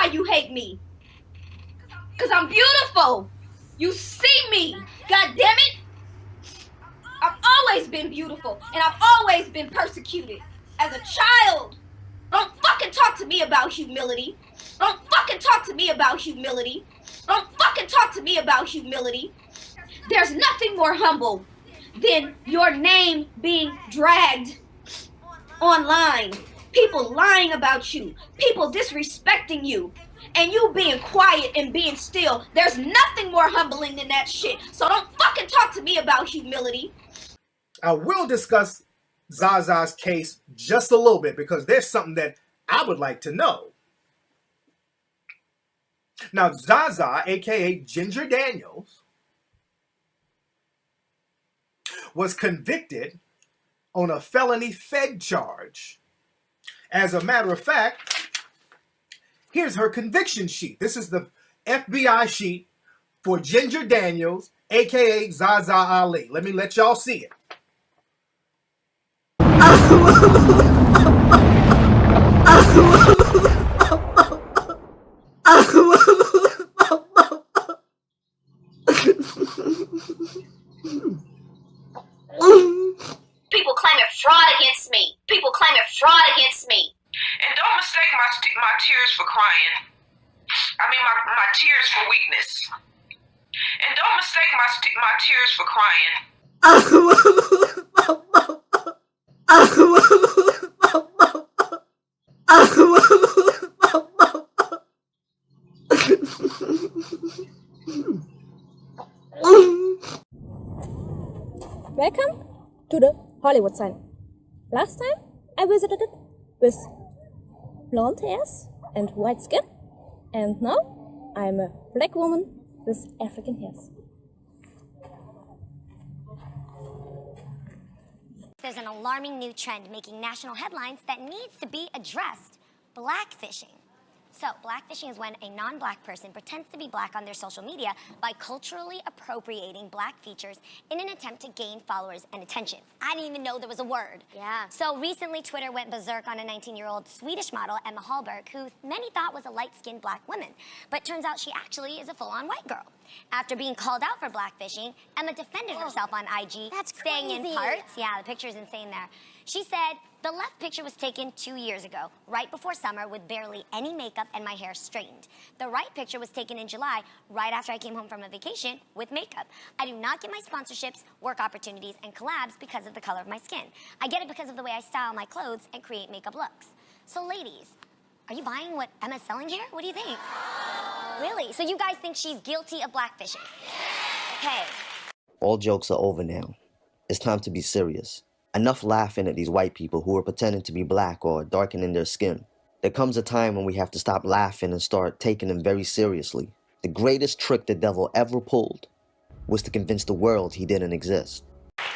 why you hate me. Because I'm beautiful. You see me. God damn it. I've always been beautiful, and I've always been persecuted. As a child. Don't fucking talk to me about humility. Don't fucking talk to me about humility. Don't fucking talk to me about humility. There's nothing more humble than your name being dragged online. People lying about you. People disrespecting you. And you being quiet and being still. There's nothing more humbling than that shit. So don't fucking talk to me about humility. I will discuss Zaza's case just a little bit because there's something that I would like to know. Now, Zaza, aka Ginger Daniels, was convicted on a felony Fed charge. As a matter of fact, here's her conviction sheet. This is the FBI sheet for Ginger Daniels, aka Zaza Ali. Let me let y'all see it. People claiming fraud against me. People claiming fraud against me. And don't mistake my tears for crying. I mean my tears for weakness. And don't mistake my tears for crying. Welcome to the Hollywood sign. Last time I visited it with blonde hairs and white skin, and now I'm a black woman with African hairs. There's an alarming new trend making national headlines that needs to be addressed: blackfishing. So, blackfishing is when a non-black person pretends to be black on their social media by culturally appropriating black features in an attempt to gain followers and attention. I didn't even know there was a word. Yeah. So recently, Twitter went berserk on a 19-year-old Swedish model, Emma Hallberg, who many thought was a light-skinned black woman. But turns out she actually is a full-on white girl. After being called out for blackfishing, Emma defended herself on IG, That's saying in crazy. parts, yeah, the picture's insane there. She said, "The left picture was taken 2 years ago, right before summer, with barely any makeup and my hair straightened. The right picture was taken in July, right after I came home from a vacation, with makeup. I do not get my sponsorships, work opportunities, and collabs because of the color of my skin. I get it because of the way I style my clothes and create makeup looks." So ladies, are you buying what Emma's selling here? What do you think? Really? So you guys think she's guilty of blackfishing? Okay. All jokes are over now. It's time to be serious. Enough laughing at these white people who are pretending to be black or darkening their skin. There comes a time when we have to stop laughing and start taking them very seriously. The greatest trick the devil ever pulled was to convince the world he didn't exist.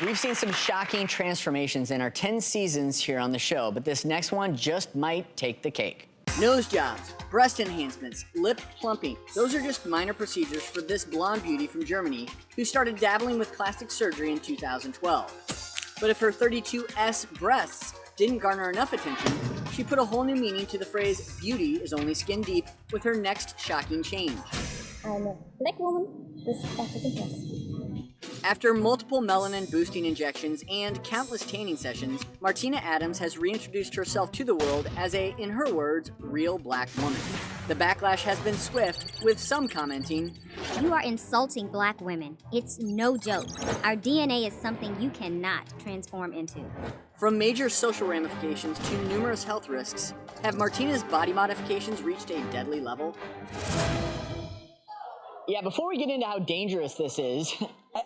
We've seen some shocking transformations in our 10 seasons here on the show, but this next one just might take the cake. Nose jobs, breast enhancements, lip plumping. Those are just minor procedures for this blonde beauty from Germany who started dabbling with plastic surgery in 2012. But if her 32S breasts didn't garner enough attention, she put a whole new meaning to the phrase "beauty is only skin deep" with her next shocking change. I'm a black woman with African hairs. After multiple melanin-boosting injections and countless tanning sessions, Martina Adams has reintroduced herself to the world as a, in her words, real black woman. The backlash has been swift, with some commenting, You are insulting black women. It's no joke. Our DNA is something you cannot transform into. From major social ramifications to numerous health risks, have Martina's body modifications reached a deadly level? Yeah, before we get into how dangerous this is,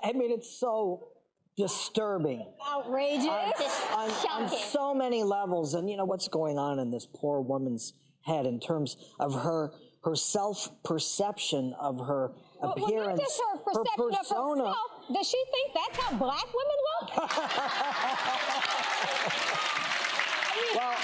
I mean, it's so disturbing. Outrageous. On so many levels. And you know what's going on in this poor woman's head in terms of her self-perception of her appearance, well, not just her perception persona. of herself. Does she think that's how black women look? Well,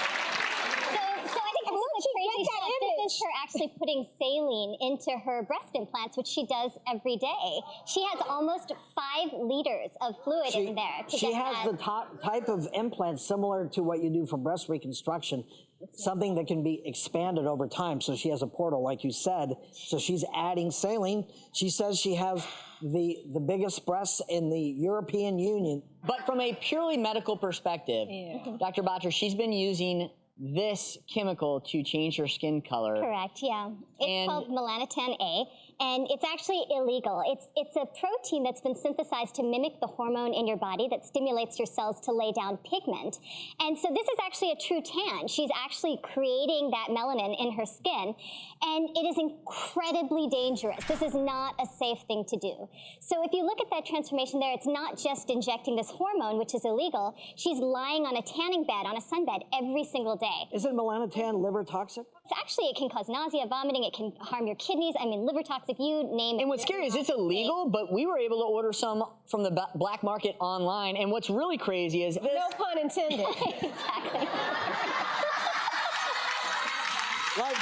So I think what's crazy stuff. This is her actually putting saline into her breast implants, which she does every day. She has almost 5 liters of fluid in there. She has the type of implant similar to what you do for breast reconstruction, something that can be expanded over time. So she has a portal, like you said. So she's adding saline. She says she has the biggest breasts in the European Union. But from a purely medical perspective, Dr. Batra, she's been using this chemical to change her skin color. Correct, yeah. It's called melanotan A, and it's actually illegal. It's a protein that's been synthesized to mimic the hormone in your body that stimulates your cells to lay down pigment. And so this is actually a true tan. She's actually creating that melanin in her skin, and it is incredibly dangerous. This is not a safe thing to do. So if you look at that transformation there, it's not just injecting this hormone, which is illegal. She's lying on a tanning bed, on a sunbed, every single day. Isn't melanotan liver toxic? It's actually, it can cause nausea, vomiting, it can harm your kidneys, I mean, liver toxic, you name it. And what's scary is it's illegal, but we were able to order some from the black market online, and what's really crazy is... No pun intended. Exactly. Like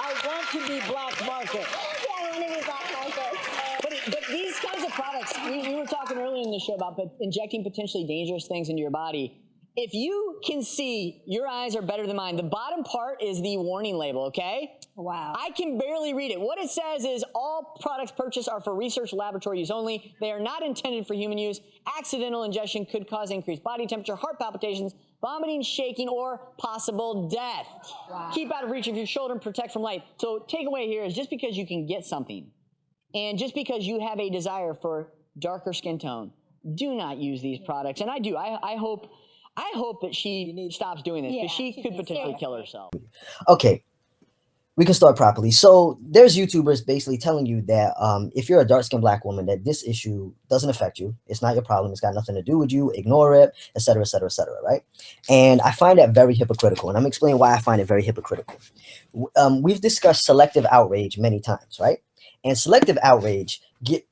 I want to be black market. Yeah, I want to be black market. But these kinds of products, we were talking earlier in the show about injecting potentially dangerous things into your body. If you can see, your eyes are better than mine. The bottom part is the warning label, okay? Wow. I can barely read it. What it says is all products purchased are for research laboratory use only. They are not intended for human use. Accidental ingestion could cause increased body temperature, heart palpitations, vomiting, shaking, or possible death. Wow. Keep out of reach of your shoulder and protect from light. So takeaway here is just because you can get something and just because you have a desire for darker skin tone, do not use these products. And I do. I hope that she stops doing this because she could potentially kill herself. Okay, we can start properly. So there's YouTubers basically telling you that if you're a dark-skinned black woman, that this issue doesn't affect you. It's not your problem. It's got nothing to do with you. Ignore it, etc., etc., etc., right? And I find that very hypocritical, and I'm explaining why I find it very hypocritical. We've discussed selective outrage many times, right? And selective outrage,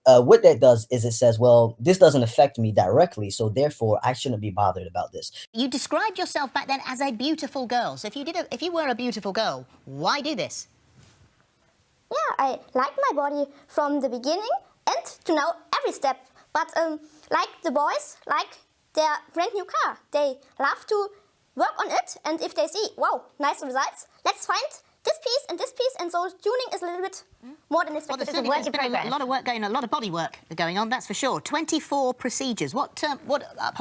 what that does is it says, well, this doesn't affect me directly, so therefore I shouldn't be bothered about this. You described yourself back then as a beautiful girl. So if you were a beautiful girl, why do this? Yeah, I like my body from the beginning and to now every step. But like the boys, like their brand new car, they love to work on it. And if they see, wow, nice results, let's find this piece, and so tuning is a little bit more than expected. Well, there's been a lot of work going on, a lot of body work going on, that's for sure. 24 procedures. What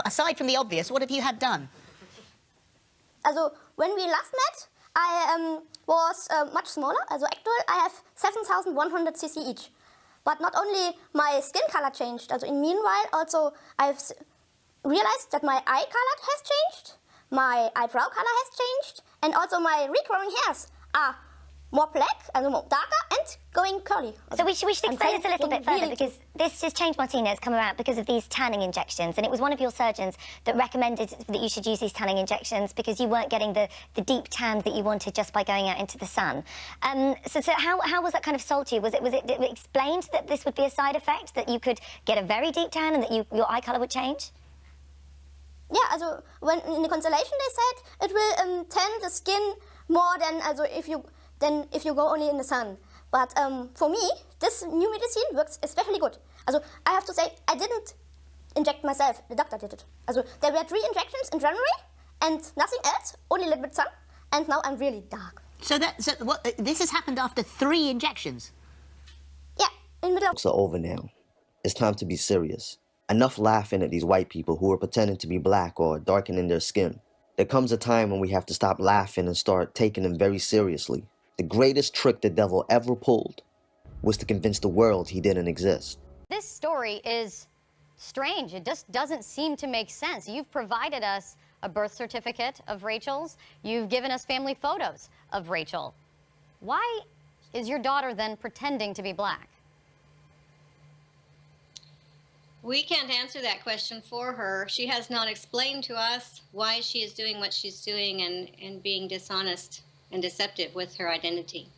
aside from the obvious, what have you had done? Also, when we last met, I was much smaller. Also, actually, I have 7,100 cc each. But not only my skin color changed. Also, in meanwhile, also I've realized that my eye color has changed, my eyebrow color has changed, and also my regrowing hairs are more black and more darker and going curly. So we should explain this a little bit further because this has changed, Martina. It's come about because of these tanning injections, and it was one of your surgeons that recommended that you should use these tanning injections because you weren't getting the deep tan that you wanted just by going out into the sun. So how was that kind of sold to you? Was it explained that this would be a side effect, that you could get a very deep tan and that your eye color would change? Yeah, also when in the consultation they said it will tan the skin more than if you go only in the sun. But for me, this new medicine works especially good. Also, I have to say, I didn't inject myself. The doctor did it. Also, there were 3 injections in January and nothing else, only a little bit sun, and now I'm really dark. So this has happened after 3 injections? Yeah, in middle. Are over now. It's time to be serious. Enough laughing at these white people who are pretending to be black or darkening their skin. There comes a time when we have to stop laughing and start taking them very seriously. The greatest trick the devil ever pulled was to convince the world he didn't exist. This story is strange. It just doesn't seem to make sense. You've provided us a birth certificate of Rachel's. You've given us family photos of Rachel. Why is your daughter then pretending to be black? We can't answer that question for her. She has not explained to us why she is doing what she's doing and being dishonest and deceptive with her identity.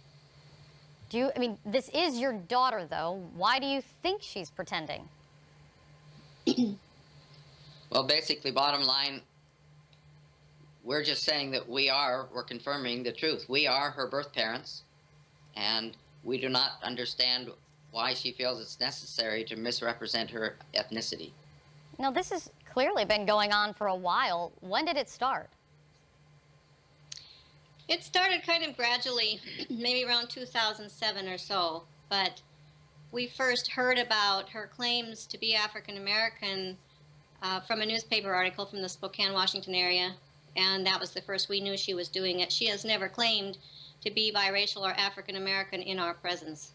I mean, this is your daughter, though. Why do you think she's pretending? Well, basically, bottom line, we're just saying that we're confirming the truth. We are her birth parents, and we do not understand why she feels it's necessary to misrepresent her ethnicity. Now, this has clearly been going on for a while. When did it start? It started kind of gradually, maybe around 2007 or so, but we first heard about her claims to be African American from a newspaper article from the Spokane, Washington area, and that was the first we knew she was doing it. She has never claimed to be biracial or African American in our presence.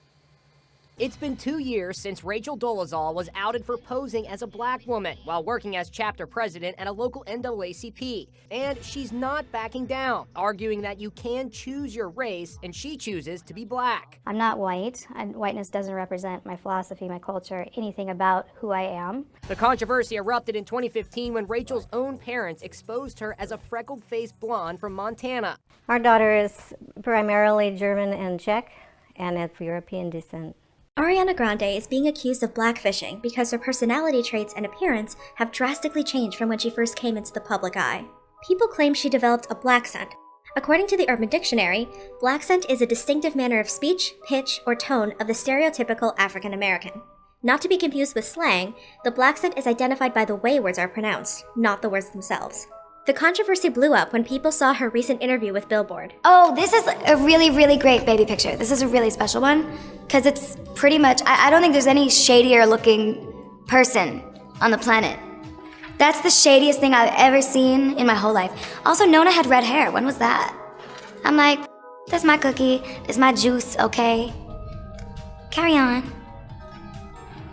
It's been 2 years since Rachel Dolezal was outed for posing as a black woman while working as chapter president at a local NAACP. And she's not backing down, arguing that you can choose your race, and she chooses to be black. I'm not white, and whiteness doesn't represent my philosophy, my culture, anything about who I am. The controversy erupted in 2015 when Rachel's own parents exposed her as a freckled-faced blonde from Montana. Our daughter is primarily German and Czech, and of European descent. Ariana Grande is being accused of blackfishing because her personality traits and appearance have drastically changed from when she first came into the public eye. People claim she developed a black scent. According to the Urban Dictionary, black scent is a distinctive manner of speech, pitch, or tone of the stereotypical African American. Not to be confused with slang, the black scent is identified by the way words are pronounced, not the words themselves. The controversy blew up when people saw her recent interview with Billboard. Oh, this is a really, really great baby picture. This is a really special one, because it's pretty much, I don't think there's any shadier looking person on the planet. That's the shadiest thing I've ever seen in my whole life. Also, Nona had red hair. When was that? I'm like, that's my cookie, that's my juice, okay? Carry on.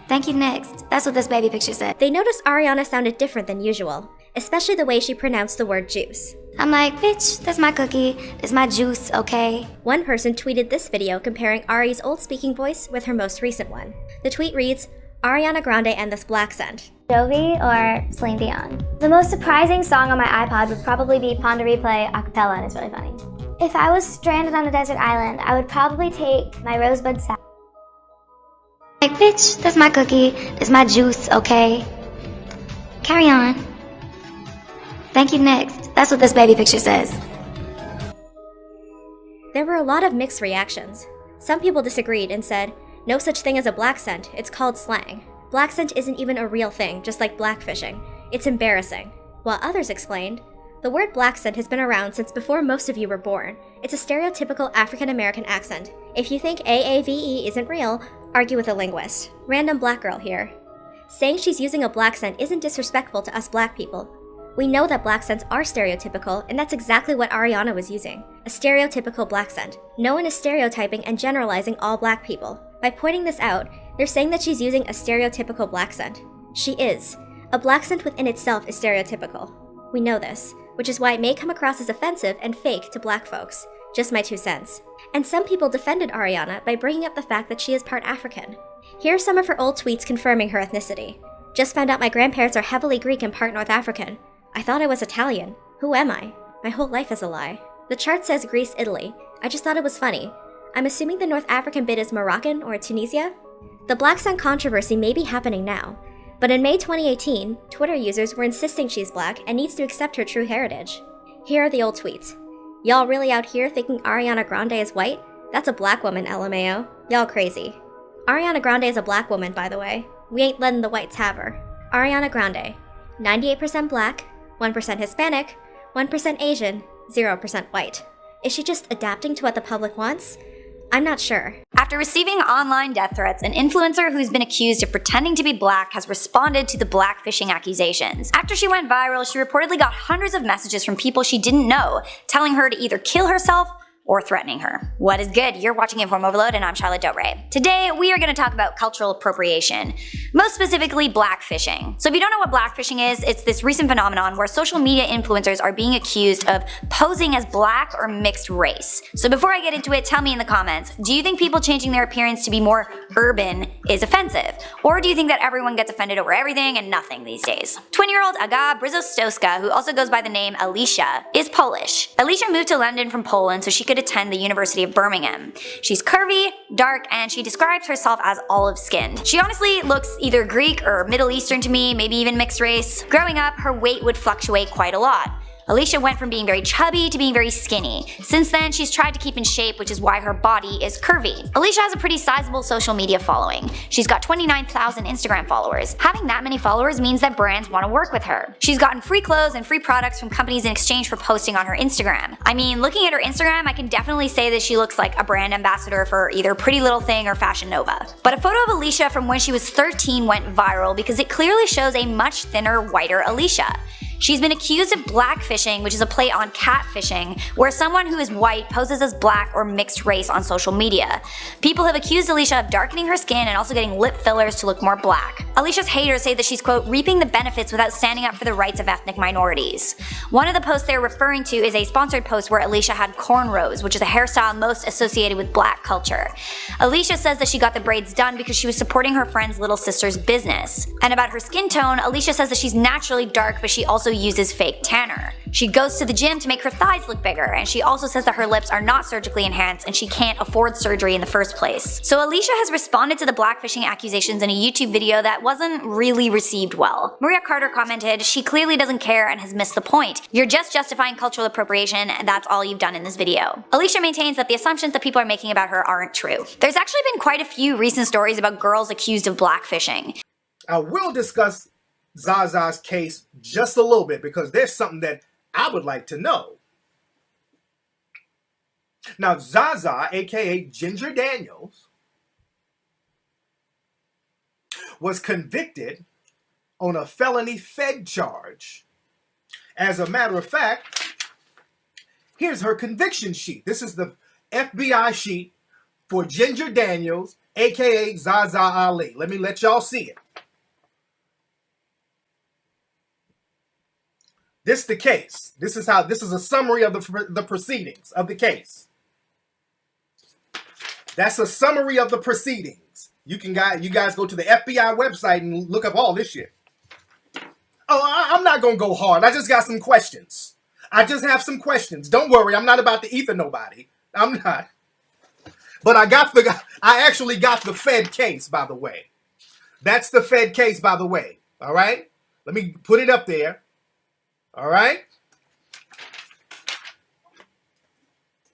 Thank you, next. That's what this baby picture said. They noticed Ariana sounded different than usual, especially the way she pronounced the word juice. I'm like, bitch, that's my cookie, that's my juice, okay? One person tweeted this video comparing Ari's old speaking voice with her most recent one. The tweet reads, Ariana Grande and this black scent. Jovi or Celine Dion. The most surprising song on my iPod would probably be Pon de Replay a cappella, and it's really funny. If I was stranded on a desert island, I would probably take my rosebud salad. Like, bitch, that's my cookie, that's my juice, okay? Carry on. Thank you, next. That's what this baby picture says. There were a lot of mixed reactions. Some people disagreed and said, no such thing as a black scent, it's called slang. Black scent isn't even a real thing, just like blackfishing. It's embarrassing. While others explained, the word black scent has been around since before most of you were born. It's a stereotypical African American accent. If you think AAVE isn't real, argue with a linguist. Random black girl here. Saying she's using a black scent isn't disrespectful to us black people. We know that black scents are stereotypical, and that's exactly what Ariana was using. A stereotypical black scent. No one is stereotyping and generalizing all black people. By pointing this out, they're saying that she's using a stereotypical black scent. She is. A black scent within itself is stereotypical. We know this, which is why it may come across as offensive and fake to black folks. Just my 2 cents. And some people defended Ariana by bringing up the fact that she is part African. Here are some of her old tweets confirming her ethnicity. Just found out my grandparents are heavily Greek and part North African. I thought I was Italian. Who am I? My whole life is a lie. The chart says Greece, Italy. I just thought it was funny. I'm assuming the North African bit is Moroccan or Tunisia? The black scent controversy may be happening now, but in May 2018, Twitter users were insisting she's black and needs to accept her true heritage. Here are the old tweets. Y'all really out here thinking Ariana Grande is white? That's a black woman, LMAO. Y'all crazy. Ariana Grande is a black woman, by the way. We ain't letting the whites have her. Ariana Grande. 98% black, 1% Hispanic, 1% Asian, 0% white. Is she just adapting to what the public wants? I'm not sure. After receiving online death threats, an influencer who's been accused of pretending to be black has responded to the blackfishing accusations. After she went viral, she reportedly got hundreds of messages from people she didn't know, telling her to either kill herself or threatening her. What is good? You're watching Inform Overload and I'm Charlotte Dobre. Today, we are going to talk about cultural appropriation, most specifically blackfishing. So if you don't know what blackfishing is, it's this recent phenomenon where social media influencers are being accused of posing as black or mixed race. So before I get into it, tell me in the comments, do you think people changing their appearance to be more urban is offensive? Or do you think that everyone gets offended over everything and nothing these days? 20-year-old Aga Brzozowska, who also goes by the name Alicia, is Polish. Alicia moved to London from Poland so she could attend the University of Birmingham. She's curvy, dark, and she describes herself as olive-skinned. She honestly looks either Greek or Middle Eastern to me, maybe even mixed race. Growing up, her weight would fluctuate quite a lot. Alicia went from being very chubby to being very skinny. Since then, she's tried to keep in shape, which is why her body is curvy. Alicia has a pretty sizable social media following. She's got 29,000 Instagram followers. Having that many followers means that brands want to work with her. She's gotten free clothes and free products from companies in exchange for posting on her Instagram. I mean, looking at her Instagram, I can definitely say that she looks like a brand ambassador for either Pretty Little Thing or Fashion Nova. But a photo of Alicia from when she was 13 went viral because it clearly shows a much thinner, whiter Alicia. She's been accused of blackfishing, which is a play on catfishing, where someone who is white poses as black or mixed race on social media. People have accused Alicia of darkening her skin and also getting lip fillers to look more black. Alicia's haters say that she's, quote, reaping the benefits without standing up for the rights of ethnic minorities. One of the posts they're referring to is a sponsored post where Alicia had cornrows, which is a hairstyle most associated with black culture. Alicia says that she got the braids done because she was supporting her friend's little sister's business. And about her skin tone, Alicia says that she's naturally dark, but she also uses fake tanner. She goes to the gym to make her thighs look bigger, and she also says that her lips are not surgically enhanced and she can't afford surgery in the first place. So Alicia has responded to the blackfishing accusations in a YouTube video that wasn't really received well. Maria Carter commented, "She clearly doesn't care and has missed the point. You're just justifying cultural appropriation, and that's all you've done in this video." Alicia maintains that the assumptions that people are making about her aren't true. There's actually been quite a few recent stories about girls accused of blackfishing. I will discuss Zaza's case just a little bit because there's something that I would like to know. Now, Zaza, aka Ginger Daniels, was convicted on a felony Fed charge. As a matter of fact, here's her conviction sheet. This is the FBI sheet for Ginger Daniels, aka Zaza Ali. Let me let y'all see it. This is the case. This is a summary of the proceedings of the case. That's a summary of the proceedings. You guys go to the FBI website and look up all this shit. Oh, I'm not gonna go hard. I just got some questions. I just have some questions. Don't worry, I'm not about to ether nobody. I'm not. But I actually got the Fed case, by the way. That's the Fed case, by the way. All right? Let me put it up there. All right?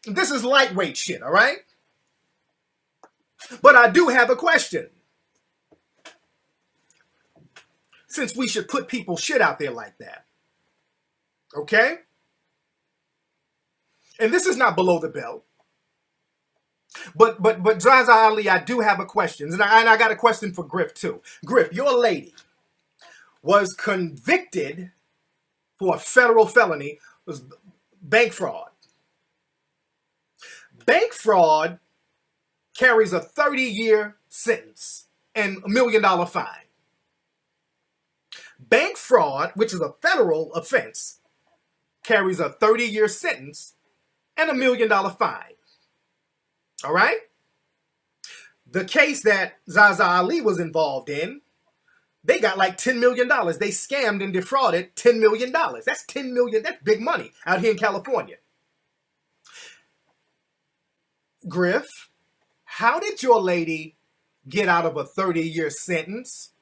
This is lightweight shit, all right? But I do have a question. Since we should put people's shit out there like that. Okay? And this is not below the belt. But Zaza Ali, I do have a question. And I got a question for Griff too. Griff, your lady was convicted for a federal felony, was bank fraud. Bank fraud carries a 30-year sentence and $1 million fine. Bank fraud, which is a federal offense, carries a 30-year sentence and $1 million fine. All right? The case that Zaza Ali was involved in, they got like $10 million. They scammed and defrauded $10 million. That's $10 million. That's big money out here in California. Griff, how did your lady get out of a 30-year sentence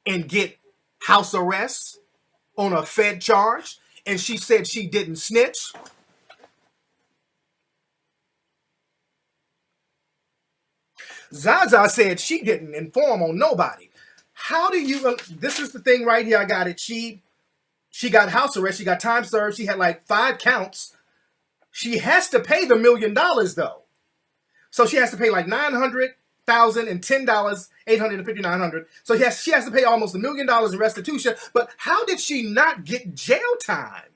and get house arrest on a Fed charge? And she said she didn't snitch? Zaza said she didn't inform on nobody. How do you, this is the thing right here, I got it. She got house arrest, she got time served, she had like 5 counts. She has to pay the $1 million though. So she has to pay like $900,000 and $10, $850,900. So she has to pay almost $1 million in restitution. But how did she not get jail time?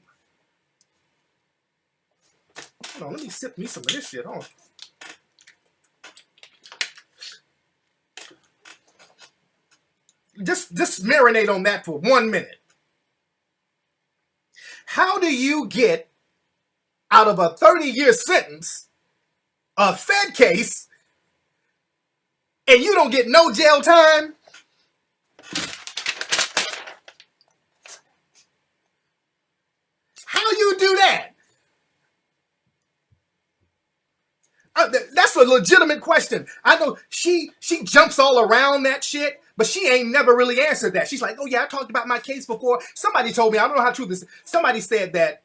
Hold on, let me sip me some of this shit. Hold on. Just marinate on that for 1 minute. How do you get out of a 30-year sentence, a Fed case, and you don't get no jail time? How you do that? That's a legitimate question. I know she jumps all around that shit, but she ain't never really answered that. She's like, oh yeah, I talked about my case before. Somebody told me, I don't know how true this is. Somebody said that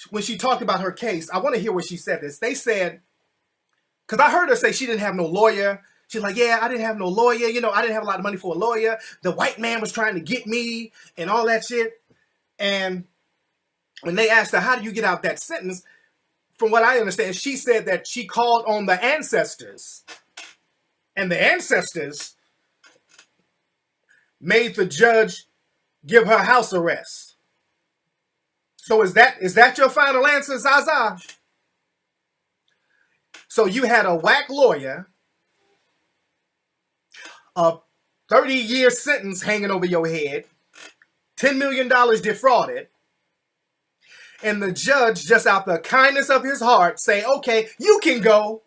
when she talked about her case, I want to hear what she said this. They said, because I heard her say she didn't have no lawyer. She's like, yeah, I didn't have no lawyer. You know, I didn't have a lot of money for a lawyer. The white man was trying to get me and all that shit. And when they asked her, how do you get out that sentence? From what I understand, she said that she called on the ancestors. And the ancestors made the judge give her house arrest. So is that your final answer, Zaza? So you had a whack lawyer, a 30-year sentence hanging over your head, $10 million defrauded, and the judge, just out the kindness of his heart, say, okay, you can go,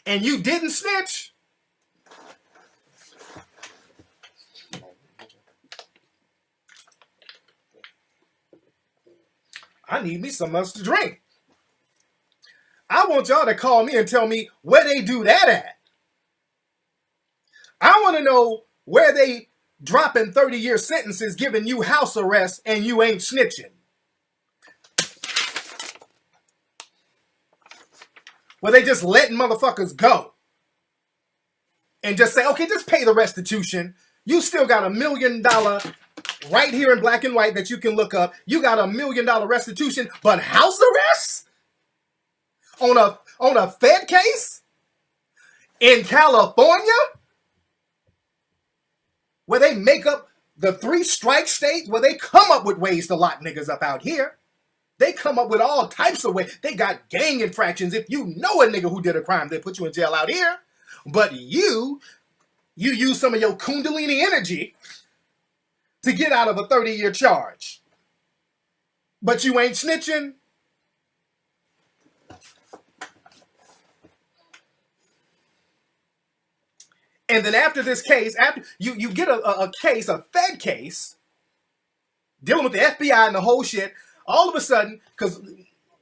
and you didn't snitch? I need me something else to drink. I want y'all to call me and tell me where they do that at. I want to know where they dropping 30-year sentences, giving you house arrest, and you ain't snitching. Where they just letting motherfuckers go. And just say, okay, just pay the restitution. You still got $1 million right here in black and white that you can look up. You got $1 million restitution, but house arrest? On a Fed case? In California? Where they make up the 3 strike states, where they come up with ways to lock niggas up out here. They come up with all types of ways. They got gang infractions. If you know a nigga who did a crime, they put you in jail out here. But you use some of your kundalini energy to get out of a 30-year charge. But you ain't snitching. And then after this case, after you get a case, a Fed case, dealing with the FBI and the whole shit, all of a sudden, because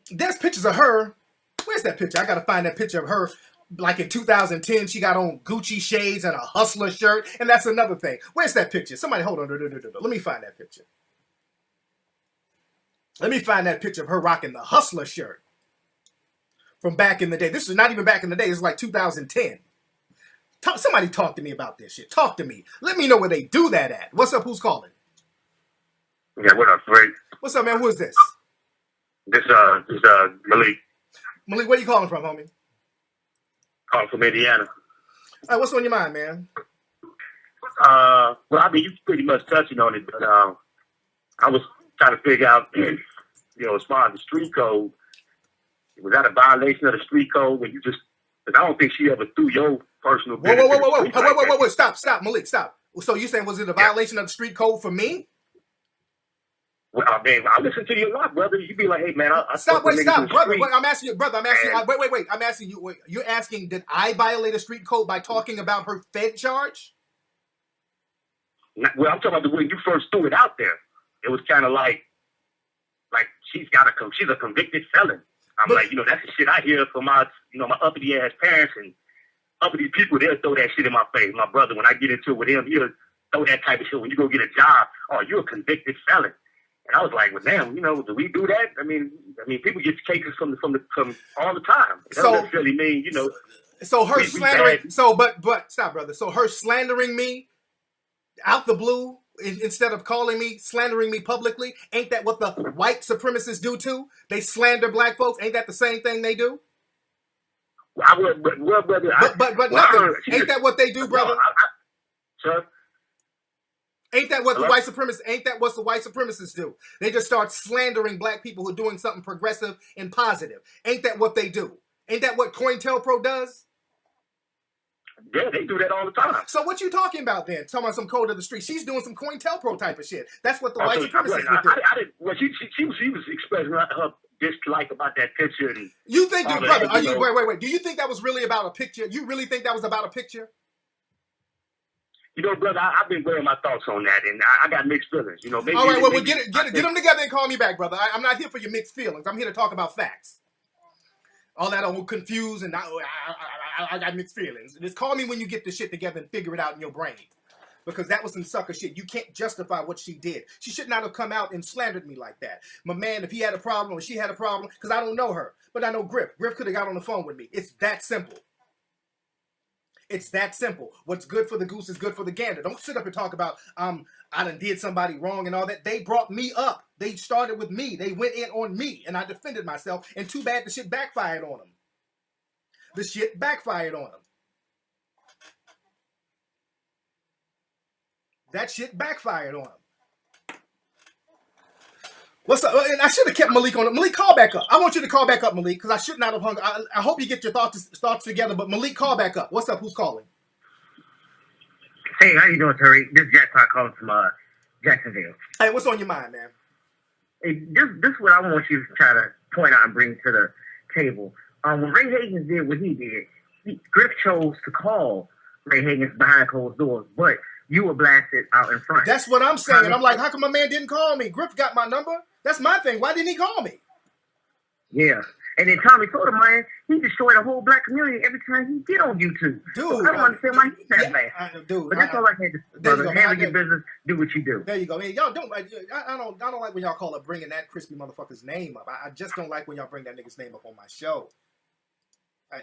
there's pictures of her. Where's that picture? I got to find that picture of her. Like in 2010, she got on Gucci shades and a Hustler shirt. And that's another thing. Where's that picture? Somebody hold on. Let me find that picture. Let me find that picture of her rocking the Hustler shirt from back in the day. This is not even back in the day. It's like 2010. Somebody talk to me about this shit. Talk to me. Let me know where they do that at. What's up? Who's calling? Yeah, what up, Frank? What's up, man? Who is this? This Malik. Malik, where you calling from, homie? Calling from Indiana. All right, what's on your mind, man? Well, I mean, you pretty much touching on it, but I was trying to figure out, as far as the street code, was that a violation of the street code when you just? Because I don't think she ever threw your personal. Whoa! Stop, Malik, stop. So you saying was it a violation of the street code for me? Well, man, I listen to you a lot, brother. You be like, hey, man, stop, brother. Wait, I'm asking you, brother. Wait. I'm asking you. You're asking, did I violate a street code by talking about her Fed charge? Well, I'm talking about the way you first threw it out there. It was kind of like she's a convicted felon. I'm like, that's the shit I hear from my uppity ass parents and uppity people. They'll throw that shit in my face. My brother, when I get into it with him, he'll throw that type of shit. When you go get a job, oh, you're a convicted felon. And I was like, well, damn, do we do that? I mean, people get cases from all the time. It doesn't necessarily mean, So her slandering. But stop, brother. So her slandering me out the blue instead of calling me, slandering me publicly, ain't that what the white supremacists do too? They slander black folks. Ain't that the same thing they do? Brother, ain't that what they do, brother? Sir. Ain't that what the white supremacists do? They just start slandering black people who are doing something progressive and positive. Ain't that what they do? Ain't that what COINTELPRO does? Yeah, they do that all the time. So what you talking about then? Talking about some code of the street. She's doing some COINTELPRO type of shit. That's what the white supremacists would do. Well, she was expressing her dislike about that picture. And you think, brother? Wait. Do you think that was really about a picture? You really think that was about a picture? Brother, I've been weighing my thoughts on that, and I got mixed feelings. Maybe, all right, well, get them together and call me back, brother. I'm not here for your mixed feelings. I'm here to talk about facts. All that I'm confused and I got mixed feelings. Just call me when you get the shit together and figure it out in your brain. because that was some sucker shit. You can't justify what she did. She should not have come out and slandered me like that. My man, if he had a problem or she had a problem, because I don't know her, but I know Griff. Griff could have got on the phone with me. It's that simple. It's that simple. What's good for the goose is good for the gander. Don't sit up and talk about, I done did somebody wrong and all that. They brought me up. They started with me. They went in on me, and I defended myself, and too bad the shit backfired on them. The shit backfired on them. That shit backfired on him. What's up? And I should have kept Malik on it. Malik, call back up. I want you to call back up, Malik, because I should not have hung. I hope you get your thoughts together. But Malik, call back up. What's up? Who's calling? Hey, how you doing, Tariq? This is Jack Clark calling from Jacksonville. Hey, what's on your mind, man? Hey, this is what I want you to try to point out and bring to the table. When Ray Higgins did what he did, Griff chose to call Ray Higgins behind closed doors, but you were blasted out in front. That's what I'm saying. I'm like, how come my man didn't call me? Griff got my number. That's my thing. Why didn't he call me? Yeah. And then Tommy Sotomayor, he destroyed a whole black community every time he get on YouTube. Dude. So I don't understand why he's that bad. Dude. But that's all I had to say, brother. Handle your business. Do what you do. There you go. Man, y'all don't. I don't like when y'all call up bringing that crispy motherfucker's name up. I just don't like when y'all bring that nigga's name up on my show.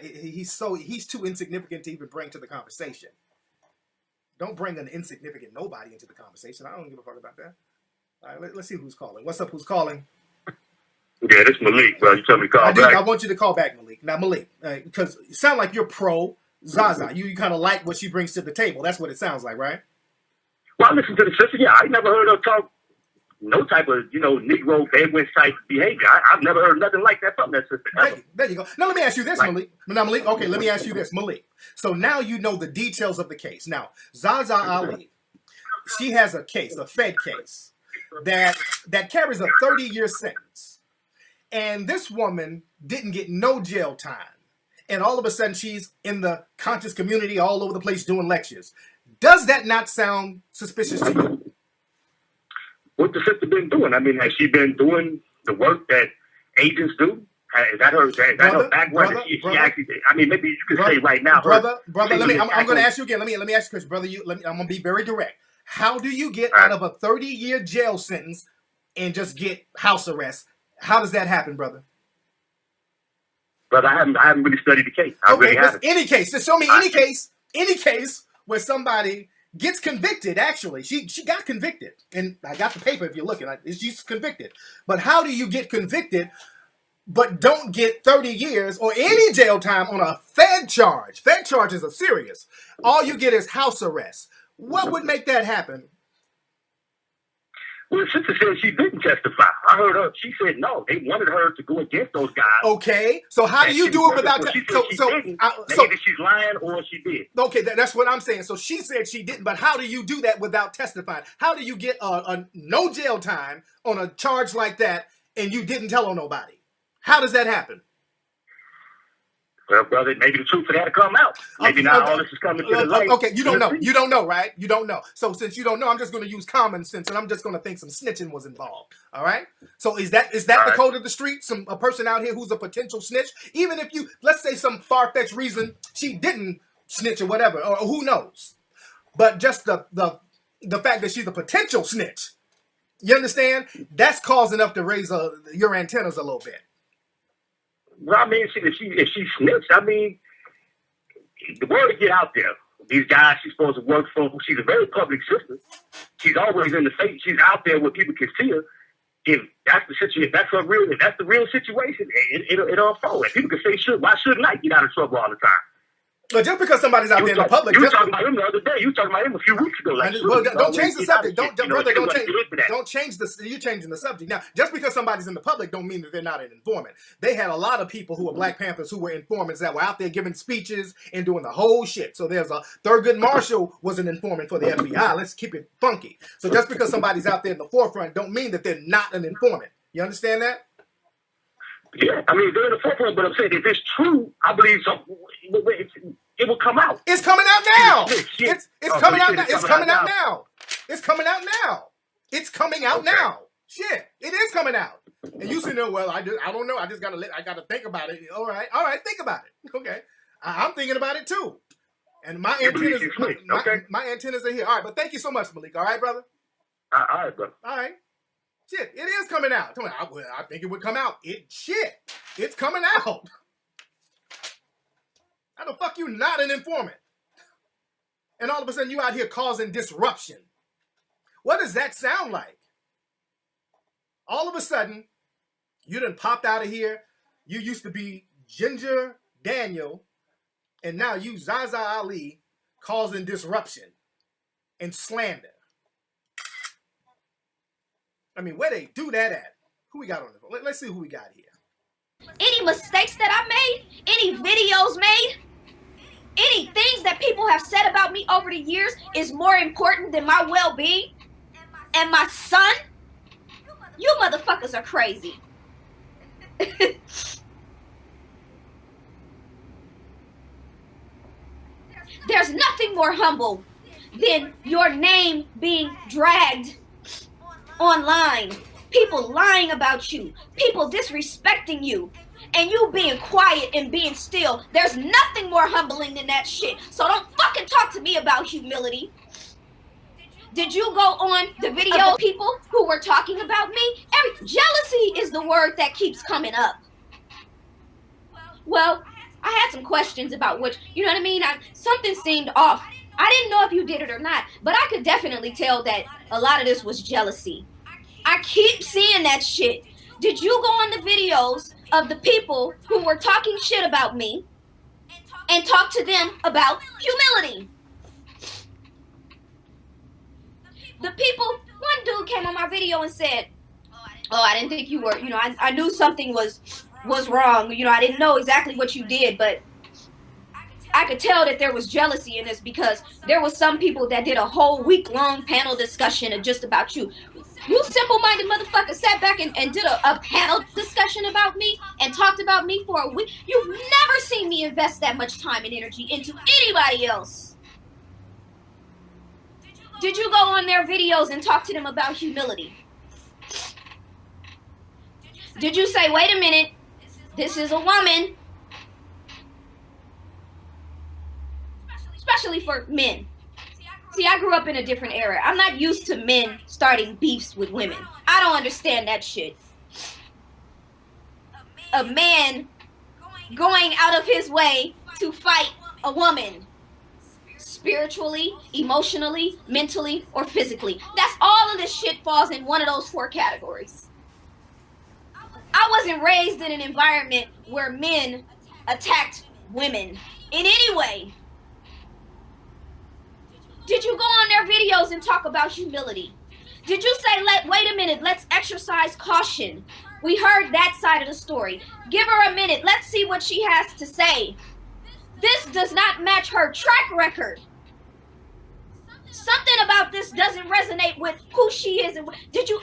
He's too insignificant to even bring to the conversation. Don't bring an insignificant nobody into the conversation. I don't give a fuck about that. All right, let's see who's calling. What's up? Who's calling? Yeah, this Malik, bro. You tell me to call back. I want you to call back, Malik. Now, Malik, because you sound like you're pro Zaza. You kind of like what she brings to the table. That's what it sounds like, right? Well, I listen to the sister. Yeah, I never heard her talk no type of, Negro Bedouin type behavior. I've never heard nothing like that from that sister. There you go. Now, let me ask you this, Malik. Now, Malik, okay, let me ask you this, Malik. So now you know the details of the case. Now, Zaza Ali, she has a case, a Fed case, that carries a 30-year sentence. And this woman didn't get no jail time. And all of a sudden, she's in the conscious community all over the place doing lectures. Does that not sound suspicious to you? What the sister been doing? I mean, has she been doing the work that agents do? Is that her background? She actually, I mean, maybe you could say right now. Brother, I'm going to ask you again. Let me ask you, Chris, brother. I'm going to be very direct. How do you get out of a 30-year jail sentence and just get house arrest? How does that happen, brother? Brother, I haven't really studied the case. I really haven't. Any case. Just show me any case where somebody gets convicted. Actually, she got convicted, and I got the paper if you're looking. She's convicted. But how do you get convicted but don't get 30 years or any jail time on a Fed charge? Fed charges are serious. All you get is house arrest. What would make that happen? Well, the sister said she didn't testify. I heard her. She said no. They wanted her to go against those guys. Okay, so how do you do it without? She either she's lying or she did. Okay, that's what I'm saying. So she said she didn't, but how do you do that without testifying? How do you get a no jail time on a charge like that and you didn't tell on nobody? How does that happen? Well, brother, maybe the truth had to come out. Maybe now all this is coming to the light. Okay, you don't know. You don't know, right? You don't know. So since you don't know, I'm just going to use common sense, and I'm just going to think some snitching was involved. All right. So is that the code of the street? A person out here who's a potential snitch? Even if let's say some far-fetched reason she didn't snitch or whatever, or who knows? But just the fact that she's a potential snitch, you understand? That's cause enough to raise your antennas a little bit. Well, I mean, if she snitched, I mean, the word to get out there. These guys she's supposed to work for, she's a very public sister. She's always in the face. She's out there where people can see her. If that's the situation, if that's the real situation, it'll unfold. And people can say, why shouldn't I get out of trouble all the time? But just because somebody's out there in the public, you were talking about him the other day. You were talking about him a few weeks ago. Don't change the subject. Don't change the. You're changing the subject now. Just because somebody's in the public, don't mean that they're not an informant. They had a lot of people who were Black Panthers who were informants that were out there giving speeches and doing the whole shit. So there's Thurgood Marshall was an informant for the FBI. Let's keep it funky. So just because somebody's out there in the forefront, don't mean that they're not an informant. You understand that? Yeah, I mean, they're in the forefront, but I'm saying if it's true, I believe it will come out. It's coming out now. It's coming out now. It's coming out now. It's coming out now. It's coming out now. Shit, it is coming out. And you say, no, well, I don't know. I gotta think about it. All right, think about it. Okay, I'm thinking about it too. And my antennas are here. All right, but thank you so much, Malik. All right, brother? All right, brother. All right. Shit, it is coming out. I think it would come out. It's coming out. How the fuck you not an informant? And all of a sudden you out here causing disruption. What does that sound like? All of a sudden, you done popped out of here. You used to be Ginger Daniel, and now you Zaza Ali causing disruption and slander. I mean, where they do that at? Who we got on the phone? Let's see who we got here. Any mistakes that I made, any videos made, any things that people have said about me over the years is more important than my well-being and my son? You motherfuckers are crazy. There's nothing more humble than your name being dragged online. People lying about you. People disrespecting you. And you being quiet and being still. There's nothing more humbling than that shit. So don't fucking talk to me about humility. Did you go on the video of people who were talking about me? Jealousy is the word that keeps coming up. Well, I had some questions about which, you know what I mean? Something seemed off. I didn't know if you did it or not, but I could definitely tell that a lot of this was jealousy. I keep seeing that shit. Did you go on the videos of the people who were talking shit about me and talk to them about humility? The people, one dude came on my video and said, oh, I didn't think you were, I knew something was wrong. I didn't know exactly what you did, but I could tell that there was jealousy in this because there was some people that did a whole week-long panel discussion of just about you. You simple-minded motherfucker sat back and did a panel discussion about me and talked about me for a week. You've never seen me invest that much time and energy into anybody else. Did you go on their videos and talk to them about humility? Did you say, wait a minute, this is a woman? Especially for men. See, I grew up in a different era. I'm not used to men starting beefs with women. I don't understand that shit. A man going out of his way to fight a woman. Spiritually, emotionally, mentally, or physically. That's all of this shit falls in one of those 4 categories. I wasn't raised in an environment where men attacked women in any way. Did you go on their videos and talk about humility? Did you say, wait a minute, let's exercise caution? We heard that side of the story. Give her a minute. Let's see what she has to say. This does not match her track record. Something about this doesn't resonate with who she is. Did you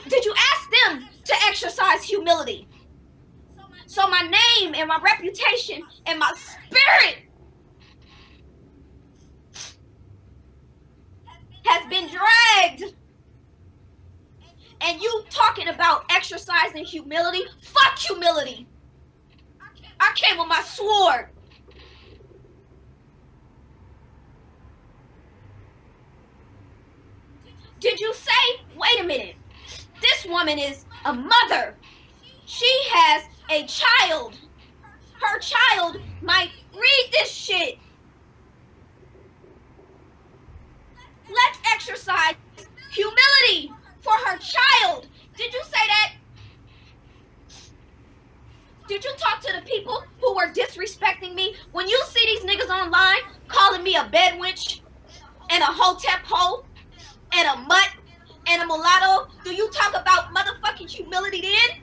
ask them to exercise humility? So my name and my reputation and my spirit has been dragged. And you talking about exercising humility? Fuck humility. I came with my sword. Did you say, wait a minute, this woman is a mother. She has a child. Her child might read this shit. Let's exercise humility for her child. Did you say that? Did you talk to the people who were disrespecting me? When you see these niggas online calling me a bed wench and a hotep hoe and a mutt and a mulatto, do you talk about motherfucking humility then?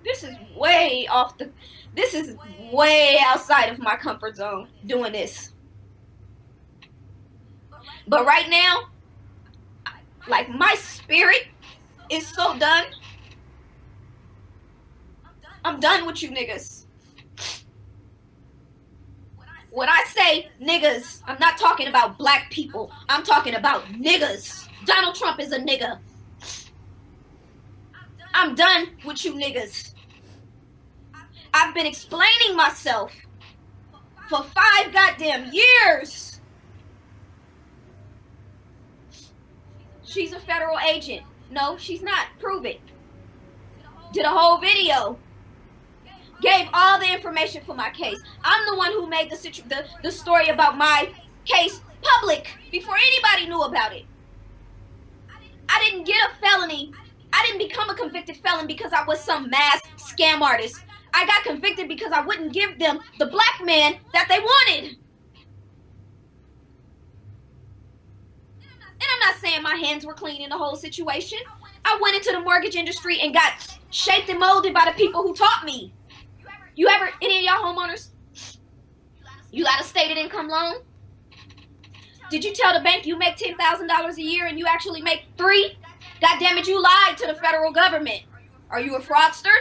This is way outside of my comfort zone doing this. But right now, like, my spirit is so done. I'm done with you niggas. When I say niggas, I'm not talking about black people. I'm talking about niggas. Donald Trump is a nigga. I'm done with you niggas. I've been explaining myself for 5 goddamn years. She's a federal agent. No, she's not. Prove it. Did a whole video. Gave all the information for my case. I'm the one who made the story about my case public before anybody knew about it. I didn't get a felony. I didn't become a convicted felon because I was some mass scam artist. I got convicted because I wouldn't give them the black man that they wanted. And I'm not saying my hands were clean in the whole situation. I went into the mortgage industry and got shaped and molded by the people who taught me. You ever, any of y'all homeowners, you got a stated income loan? Did you tell the bank you make $10,000 a year and you actually make $3 million? God damn it, you lied to the federal government. Are you a fraudster?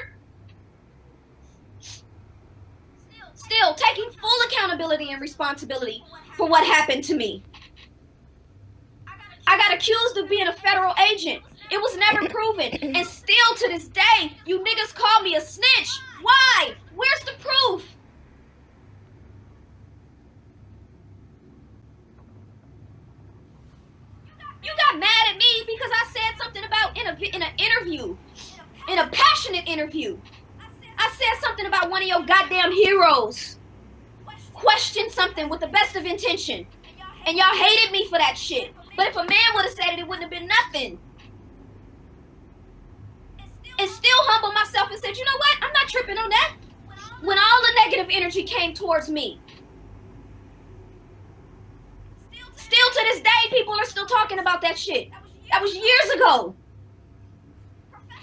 Still taking full accountability and responsibility for what happened to me. I got accused of being a federal agent. It was never proven. And still to this day, you niggas call me a snitch. Why? Where's the proof? You got mad at me because I said something about in an interview, in a passionate interview. I said something about one of your goddamn heroes. Questioned something with the best of intention. And y'all hated me for that shit. But if a man would have said it, it wouldn't have been nothing. And still humbled myself and said, you know what? I'm not tripping on that. When all the negative energy came towards me. Still to this day, people are still talking about that shit. That was years ago.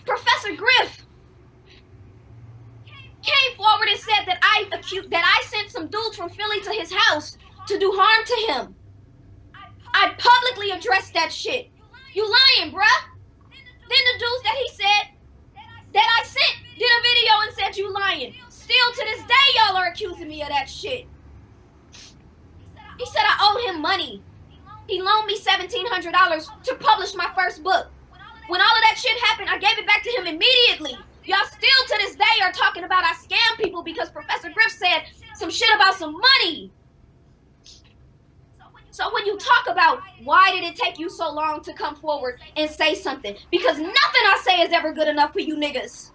Professor Griff came forward and said that I sent some dudes from Philly to his house to do harm to him. I publicly addressed that shit. You lying, bruh. Then the dudes that he said that I sent did a video and said you lying. Still to this day, y'all are accusing me of that shit. He said I owed him money. He loaned me $1,700 to publish my first book. When all of that shit happened, I gave it back to him immediately. Y'all still to this day are talking about I scam people because Professor Griff said some shit about some money. So when you talk about why did it take you so long to come forward and say something, because nothing I say is ever good enough for you niggas.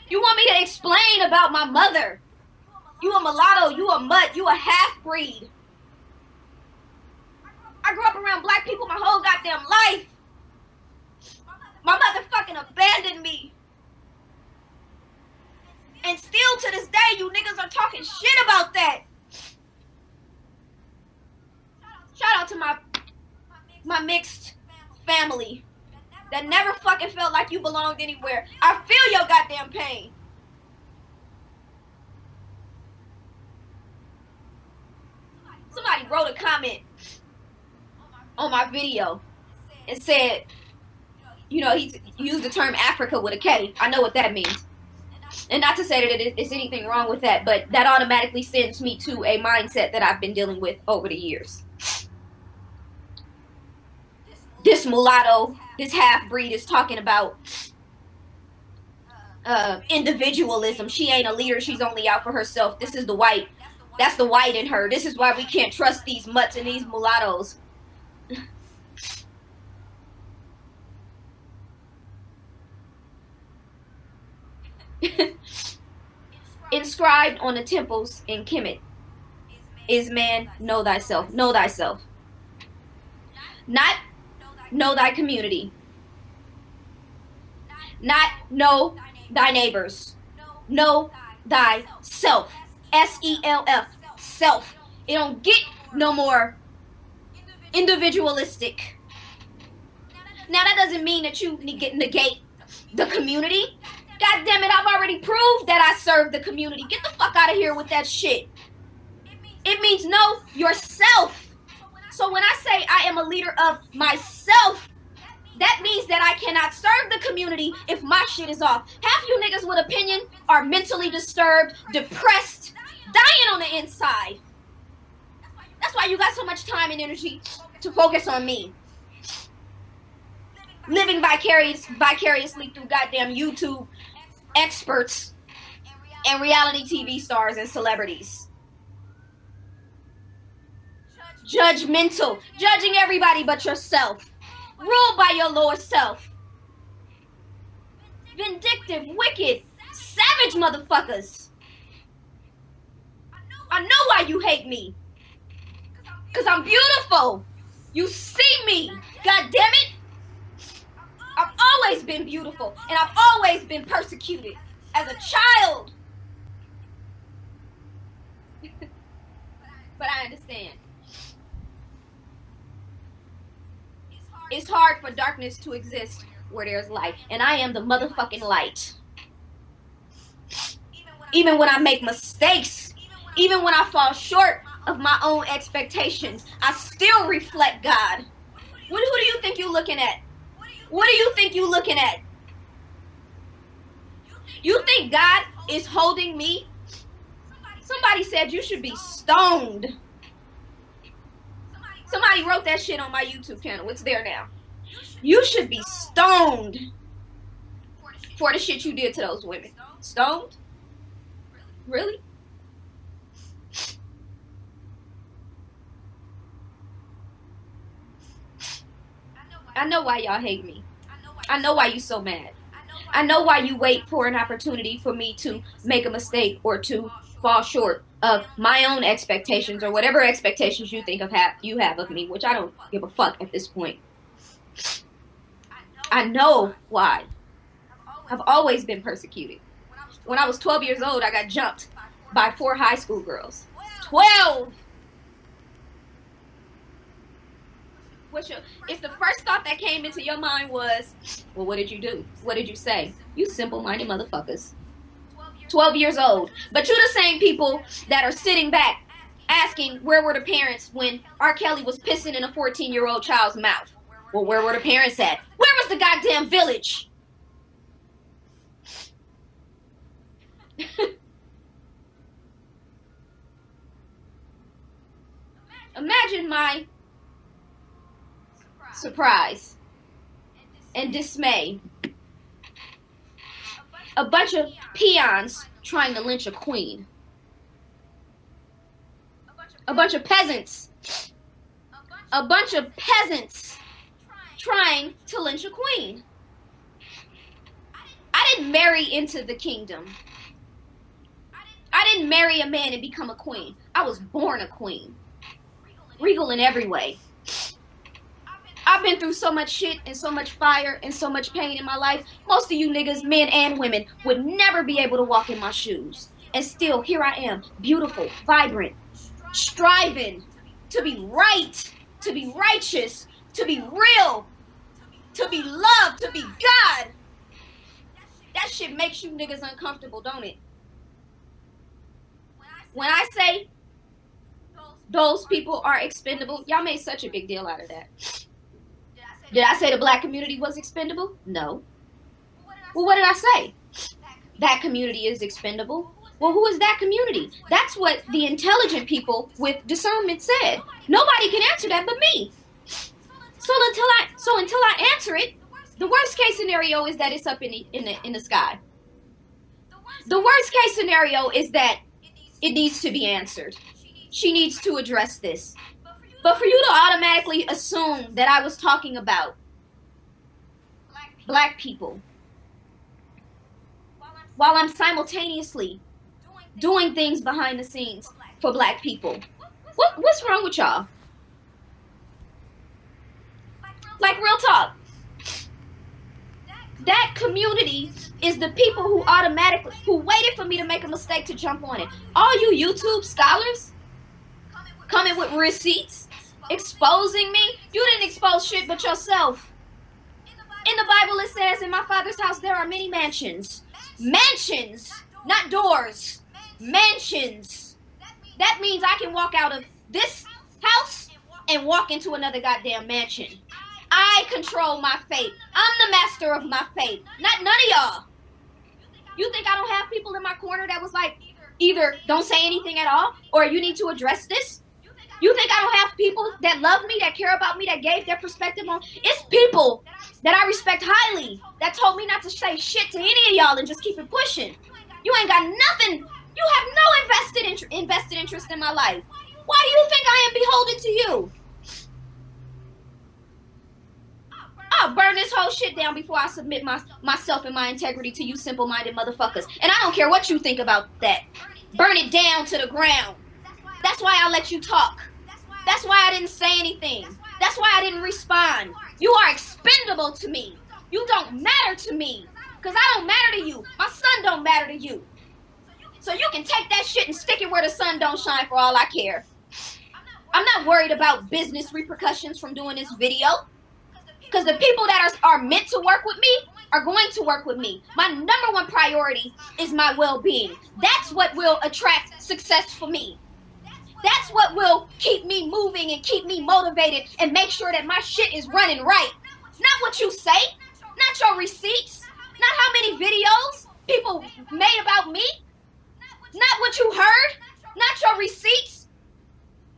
You want me to explain about my mother? You a mulatto, you a mutt, you a half-breed. I grew up around black people my whole goddamn life. My mother fucking abandoned me. And still to this day, you niggas are talking shit about that. Shout out to my mixed family that never fucking felt like you belonged anywhere. I feel your goddamn pain. Somebody wrote a comment on my video and said, you know, he used the term Africa with a K. I know what that means. And not to say that it's anything wrong with that, but that automatically sends me to a mindset that I've been dealing with over the years. This mulatto, this half-breed is talking about individualism. She ain't a leader. She's only out for herself. This is the white. That's the white in her. This is why we can't trust these mutts and these mulattoes. Inscribed on the temples in Kemet is man, know thyself. Know thyself. Not know thy community. Not know thy neighbors. Know thyself. S-E-L-F. Self. It don't get no more individualistic. Now that doesn't mean that you negate the community. God damn it, I've already proved that I serve the community. Get the fuck out of here with that shit. It means know yourself. So when I say I am a leader of myself, That means that I cannot serve the community if my shit is off. Half you niggas with opinion are mentally disturbed, depressed, dying on the inside. That's why you got so much time and energy to focus on me. Living vicariously through goddamn YouTube experts and reality TV stars and celebrities. Judgmental, judging everybody but yourself. Ruled by your lower self. Vindictive, wicked, savage motherfuckers. I know why you hate me. Because I'm beautiful. You see me. God damn it. I've always been beautiful. And I've always been persecuted. As a child. But I understand. It's hard for darkness to exist where there's light. And I am the motherfucking light. Even when I make mistakes, even when I fall short of my own expectations, I still reflect God. Who do you think you're looking at? What do you think you're looking at? You think God is holding me? Somebody said you should be stoned. Somebody wrote that shit on my YouTube channel. It's there now. You should be stoned for the shit you did to those women. Stoned? Really? I know why y'all hate me. I know why you so mad. I know why you wait for an opportunity for me to make a mistake or to fall short of my own expectations or whatever expectations you think you have of me, which I don't give a fuck at this point. I know why. I've always been persecuted. When I was 12 years old, I got jumped by 4 high school girls. 12! If the first thought that came into your mind was, well, what did you do? What did you say? You simple-minded motherfuckers. 12 years old. But you're the same people that are sitting back asking where were the parents when R. Kelly was pissing in a 14-year-old child's mouth. Well, where were the parents at? Where was the goddamn village? Imagine my surprise and dismay. A bunch of peons trying to lynch a queen. A bunch of peasants. A bunch of peasants trying to lynch a queen. I didn't marry into the kingdom. I didn't marry a man and become a queen. I was born a queen. Regal in every way. I've been through so much shit and so much fire and so much pain in my life. Most of you niggas, men and women, would never be able to walk in my shoes. And still, here I am, beautiful, vibrant, striving to be right, to be righteous, to be real, to be loved, to be God. That shit makes you niggas uncomfortable, don't it? When I say those people are expendable, y'all made such a big deal out of that. Did I say the black community was expendable? No. Well, what did I say? That community is expendable. Well, who is that community? That's what the intelligent people with discernment said. Nobody can answer that but me. So until I answer it, the worst case scenario is that it's up in the sky. The worst case scenario is that it needs to be answered. She needs to address this. But for you to automatically assume that I was talking about black people while I'm simultaneously doing things behind the scenes for black people, what's wrong with y'all? Like, real talk. That community is the people who waited for me to make a mistake to jump on it. All you YouTube scholars coming with receipts, exposing me. You didn't expose shit but yourself. In the Bible it says, in my Father's house there are many mansions. Mansions, not doors. Mansions. That means I can walk out of this house and walk into another goddamn mansion. I I control my fate. I'm the master of my fate, not none of y'all. You think I don't have people in my corner that was like, either don't say anything at all, or you need to address this? You think I don't have people that love me, that care about me, that gave their perspective on? It's people that I respect highly that told me not to say shit to any of y'all and just keep it pushing. You ain't got nothing. You have no invested interest in my life. Why do you think I am beholden to you? I'll burn this whole shit down before I submit myself and my integrity to you simple-minded motherfuckers. And I don't care what you think about that. Burn it down to the ground. That's why I let you talk. That's why I didn't say anything. That's why I didn't respond. You are expendable to me. You don't matter to me. Because I don't matter to you. My son don't matter to you. So you can take that shit and stick it where the sun don't shine for all I care. I'm not worried about business repercussions from doing this video. Because the people that are meant to work with me are going to work with me. My number one priority is my well-being. That's what will attract success for me. That's what will keep me moving and keep me motivated and make sure that my shit is running right. Not what you say, not your receipts, not how many videos people made about me, not what you heard, not your receipts.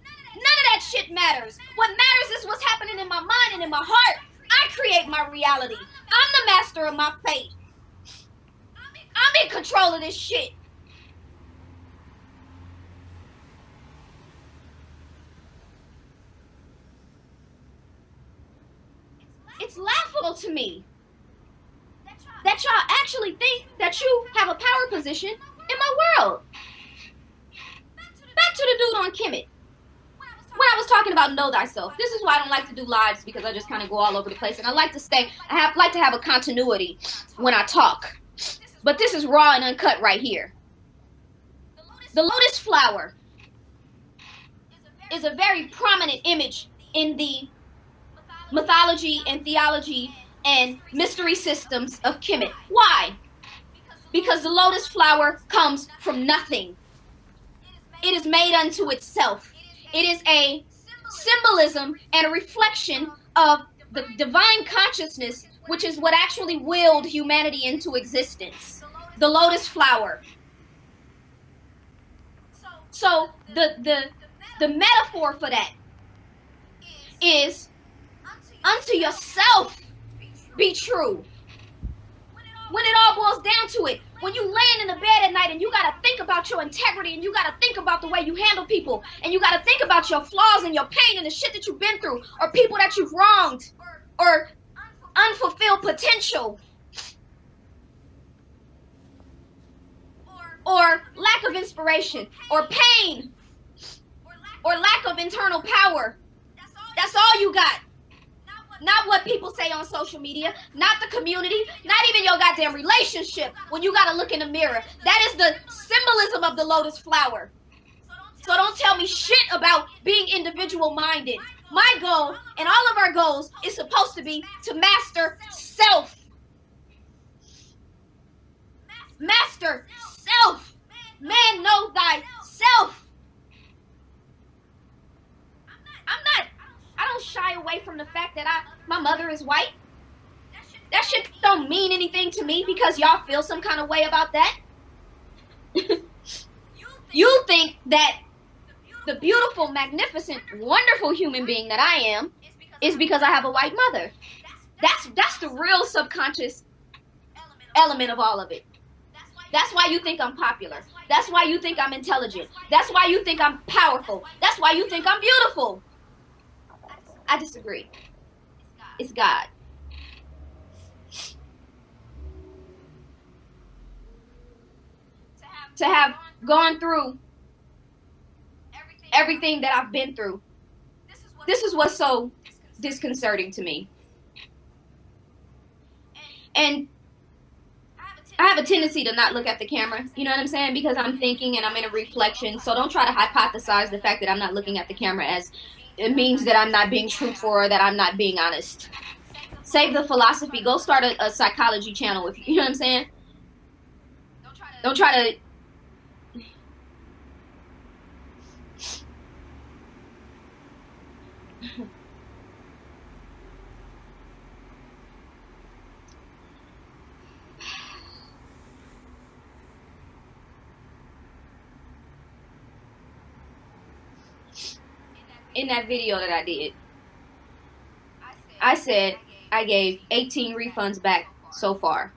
None of that shit matters. What matters is what's happening in my mind and in my heart. I create my reality. I'm the master of my fate. I'm in control of this shit. It's laughable to me that y'all actually think that you have a power position in my world. Back to the dude on Kemet. When I was talking about know thyself, this is why I don't like to do lives, because I just kind of go all over the place, and I like to have a continuity when I talk. But this is raw and uncut right here. The lotus flower is a very prominent image in the mythology and theology and mystery systems of Kemet. Why? Because the lotus flower comes from nothing. It is made unto itself. It is a symbolism and a reflection of the divine consciousness, which is what actually willed humanity into existence. The lotus flower. So the metaphor for that is unto yourself be true. When it all boils down to it, when you laying in the bed at night and you gotta think about your integrity and you gotta think about the way you handle people and you gotta think about your flaws and your pain and the shit that you've been through or people that you've wronged or unfulfilled potential or lack of inspiration or pain or lack of internal power, that's all you got. Not what people say on social media, not the community, not even your goddamn relationship when you gotta look in the mirror. That is the symbolism of the lotus flower. So don't tell me shit about being individual minded. My goal and all of our goals is supposed to be to master self. Master self. Man, know thyself. I don't shy away from the fact that my mother is white. That shit don't mean anything to me because y'all feel some kind of way about that. You think that the beautiful, magnificent, wonderful human being that I am is because I have a white mother. That's the real subconscious element of all of it. That's why you think I'm popular. That's why you think I'm intelligent. That's why you think I'm powerful. That's why you think I'm beautiful. I disagree. It's God. To have gone through everything that I've been through, this is what's so disconcerting to me. And I have a tendency to not look at the camera, you know what I'm saying? Because I'm thinking and I'm in a reflection. So don't try to hypothesize the fact that I'm not looking at the camera as it means that I'm not being truthful or that I'm not being honest. Save the philosophy. Go start a psychology channel if you know what I'm saying? Don't try to in that video that I did, I said I gave 18 refunds back so far.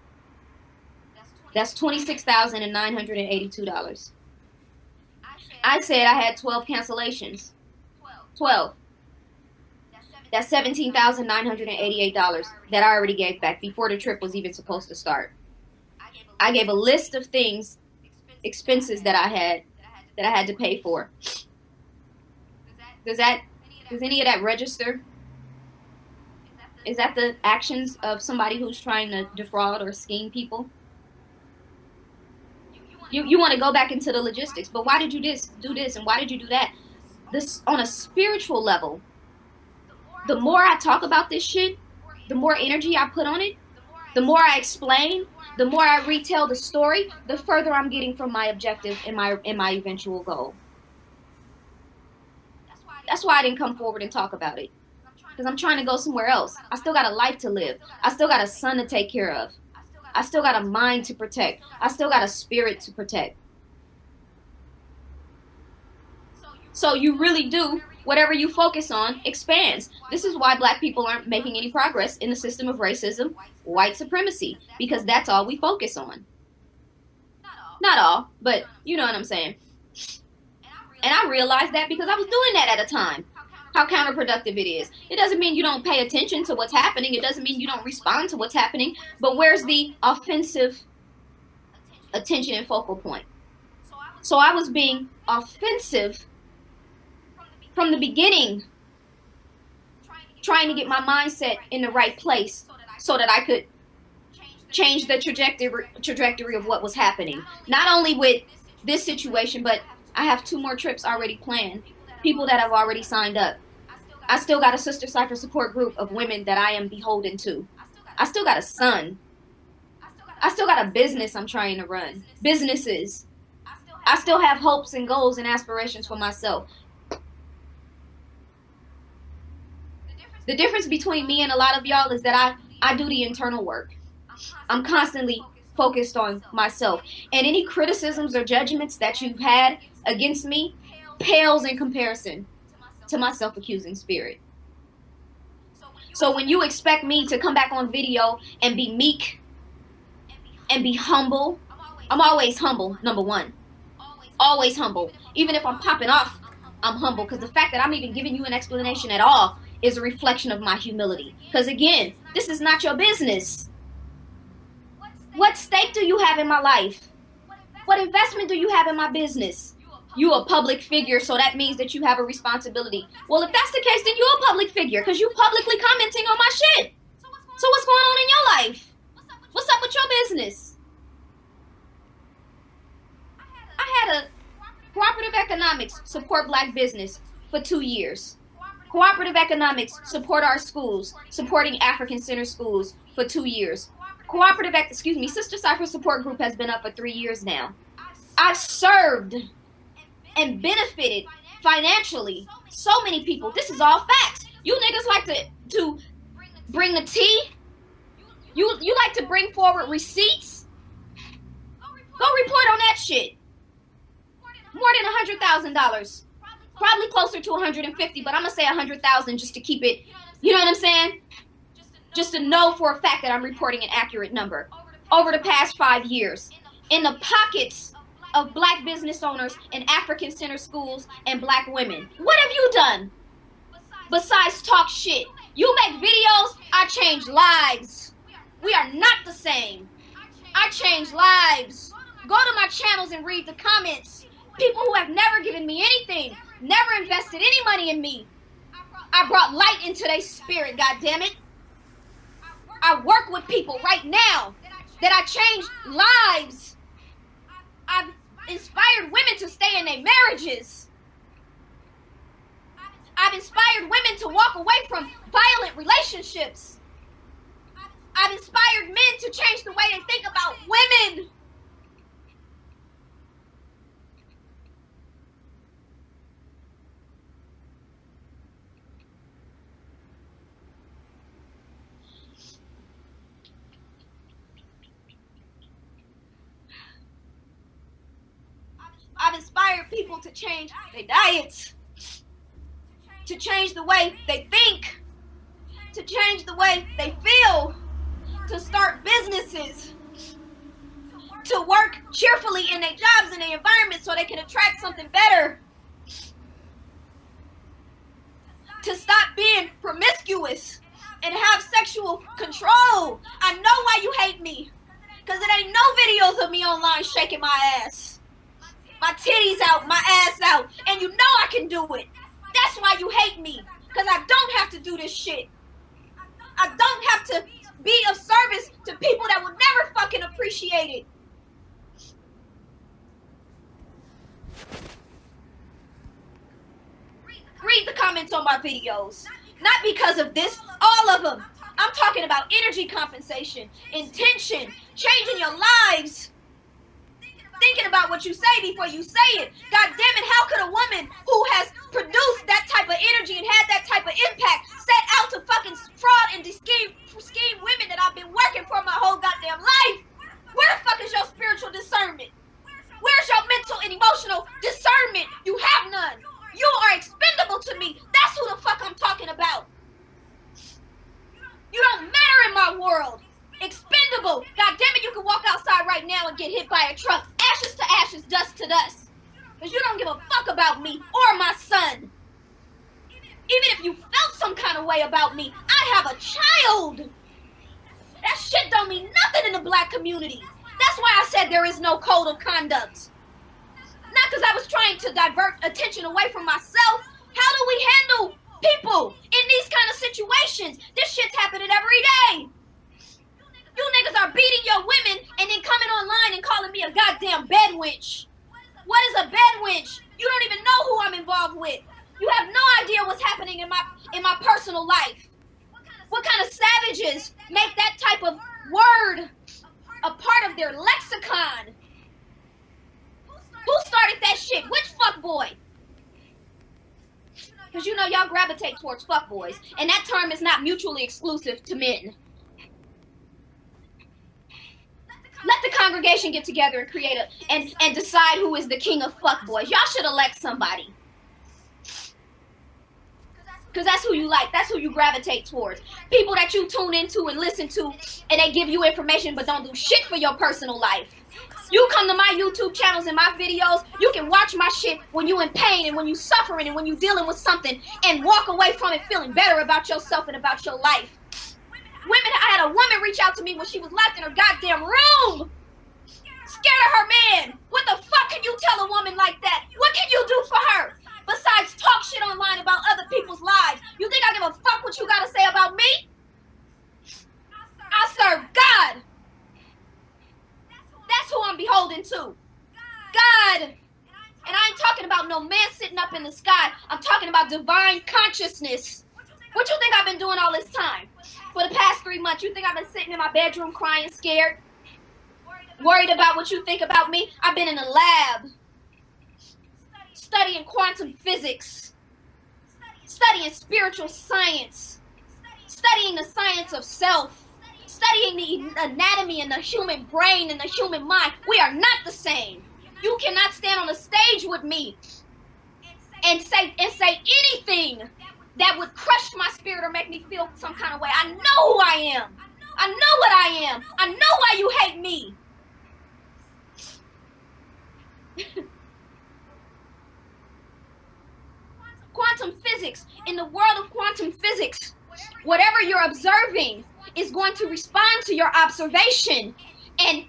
That's $26,982. I said I had 12 cancellations. 12. That's $17,988 that I already gave back before the trip was even supposed to start. I gave a list of things, expenses that I had to pay for. Does any of that register? Is that the actions of somebody who's trying to defraud or scheme people? You want to go back into the logistics, but why did you do this and why did you do that? This on a spiritual level. The more I talk about this shit, the more energy I put on it, the more I explain, the more I retell the story, the further I'm getting from my objective and my eventual goal. That's why I didn't come forward and talk about it. Because I'm trying to go somewhere else. I still got a life to live. I still got a son to take care of. I still got a mind to protect. I still got a spirit to protect. So you really do, whatever you focus on expands. This is why black people aren't making any progress in the system of racism, white supremacy, because that's all we focus on. Not all, but you know what I'm saying. And I realized that because I was doing that at a time. How counterproductive it is. It doesn't mean you don't pay attention to what's happening. It doesn't mean you don't respond to what's happening. But where's the offensive attention and focal point? So I was being offensive from the beginning, trying to get my mindset in the right place so that I could change the trajectory of what was happening. Not only with this situation, but I have 2 more trips already planned. People that have already signed up. I still got a Sister Cypher support group of women that I am beholden to. I still got a son. I still got a business I'm trying to run. Businesses. I still have hopes and goals and aspirations for myself. The difference between me and a lot of y'all is that I do the internal work. I'm constantly focused on myself. And any criticisms or judgments that you've had against me pales in comparison to my self-accusing spirit. So when you expect me to come back on video and be meek and be humble, I'm always humble, number one. Always humble. Even if I'm popping off, I'm humble, because the fact that I'm even giving you an explanation at all is a reflection of my humility. Because again, this is not your business. What stake do you have in my life? What investment do you have in my business? You a public figure, so that means that you have a responsibility. Well, if that's the case, then you're a public figure, because you publicly commenting on my shit. So what's going on in your life? What's up with your business? I had a cooperative economics support black business for 2 years. Cooperative economics support our schools, supporting African Center schools for 2 years. Sister Cypher support group has been up for 3 years now. I've served and benefited financially so many people. This is all facts. You niggas like to bring the tea. You like to bring forward receipts. Go report on that shit. More than $100,000. Probably closer to 150, but I'm gonna say 100,000 just to keep it. You know what I'm saying? Just to know for a fact that I'm reporting an accurate number. Over the past 5 years, in the pockets of black business owners and African Center schools and black women. What have you done besides talk shit? You make videos, I change lives. We are not the same. I change lives. Go to my channels and read the comments. People who have never given me anything, never invested any money in me. I brought light into their spirit, goddammit. I work with people right now that I changed lives. I've inspired women to stay in their marriages. I've inspired women to walk away from violent relationships. I've inspired men to change the way they think about women. I've inspired people to change their diets, to change the way they think, to change the way they feel, to start businesses, to work cheerfully in their jobs and their environment so they can attract something better, to stop being promiscuous and have sexual control. I know why you hate me, because it ain't no videos of me online shaking my ass. My titties out, my ass out, and you know I can do it. That's why you hate me, because I don't have to do this shit. I don't have to be of service to people that would never fucking appreciate it. Read the comments on my videos. Not because of this, all of them. I'm talking about energy compensation, intention, changing your lives. Thinking about what you say before you say it. God damn it, how could a woman who has produced that type of energy and had that type of impact set out to fucking fraud and scheme women that I've been working for my whole goddamn life? Where the fuck is your spiritual discernment? Where's your mental and emotional discernment? You have none. You are expendable to me. That's who the fuck I'm talking about. You don't matter in my world. Expendable. God damn it, you can walk outside right now and get hit by a truck. Ashes to ashes, dust to dust. Because you don't give a fuck about me or my son. Even if you felt some kind of way about me, I have a child. That shit don't mean nothing in the black community. That's why I said there is no code of conduct. Not because I was trying to divert attention away from myself. How do we handle people in these kind of situations? This shit's happening every day. You niggas are beating your women and then coming online and calling me a goddamn bed wench. What is a bed wench? You don't even know who I'm involved with. You have no idea what's happening in my personal life. What kind of savages make that type of word a part of their lexicon? Who started that shit? Which fuckboy? Because you know y'all gravitate towards fuckboys, and that term is not mutually exclusive to men. Let the congregation get together and create and decide who is the king of fuckboys. Y'all should elect somebody. Because that's who you like. That's who you gravitate towards. People that you tune into and listen to, and they give you information but don't do shit for your personal life. You come to my YouTube channels and my videos, you can watch my shit when you in pain and when you suffering and when you dealing with something and walk away from it feeling better about yourself and about your life. I had a woman reach out to me when she was locked in her goddamn room. Scared of her man. What the fuck can you tell a woman like that? What can you do for her? Besides talk shit online about other people's lives. You think I give a fuck what you gotta say about me? I serve God. That's who I'm beholden to. God. And I ain't talking about no man sitting up in the sky. I'm talking about divine consciousness. What you think I've been doing all this time? For the past 3 months, you think I've been sitting in my bedroom crying, scared? Worried about what you think about me? I've been in a lab. Studying quantum physics. Studying spiritual science. Studying the science of self. Studying the anatomy and the human brain and the human mind. We are not the same. You cannot stand on a stage with me and say anything that would crush my spirit or make me feel some kind of way. I know who I am. I know what I am. I know why you hate me. Quantum physics. In the world of quantum physics, whatever you're observing is going to respond to your observation and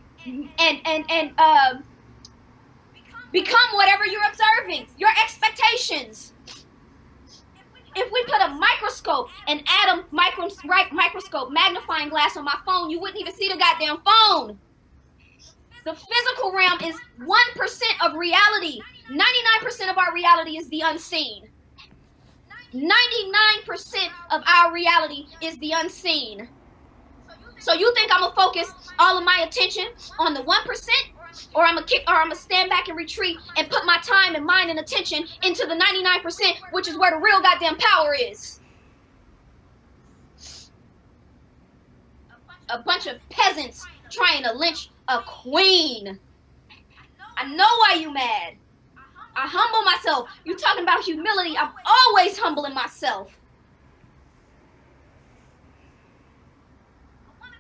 become whatever you're observing, your expectations. If we put a microscope, an atom microscope, magnifying glass on my phone, you wouldn't even see the goddamn phone. The physical realm is 1% of reality. 99% of our reality is the unseen. 99% of our reality is the unseen. So you think I'm gonna focus all of my attention on the 1%? Or I'm gonna stand back and retreat and put my time and mind and attention into the 99%, which is where the real goddamn power is. A bunch of peasants trying to lynch a queen. I know why you mad. I humble myself. You talking about humility? I'm always humbling myself.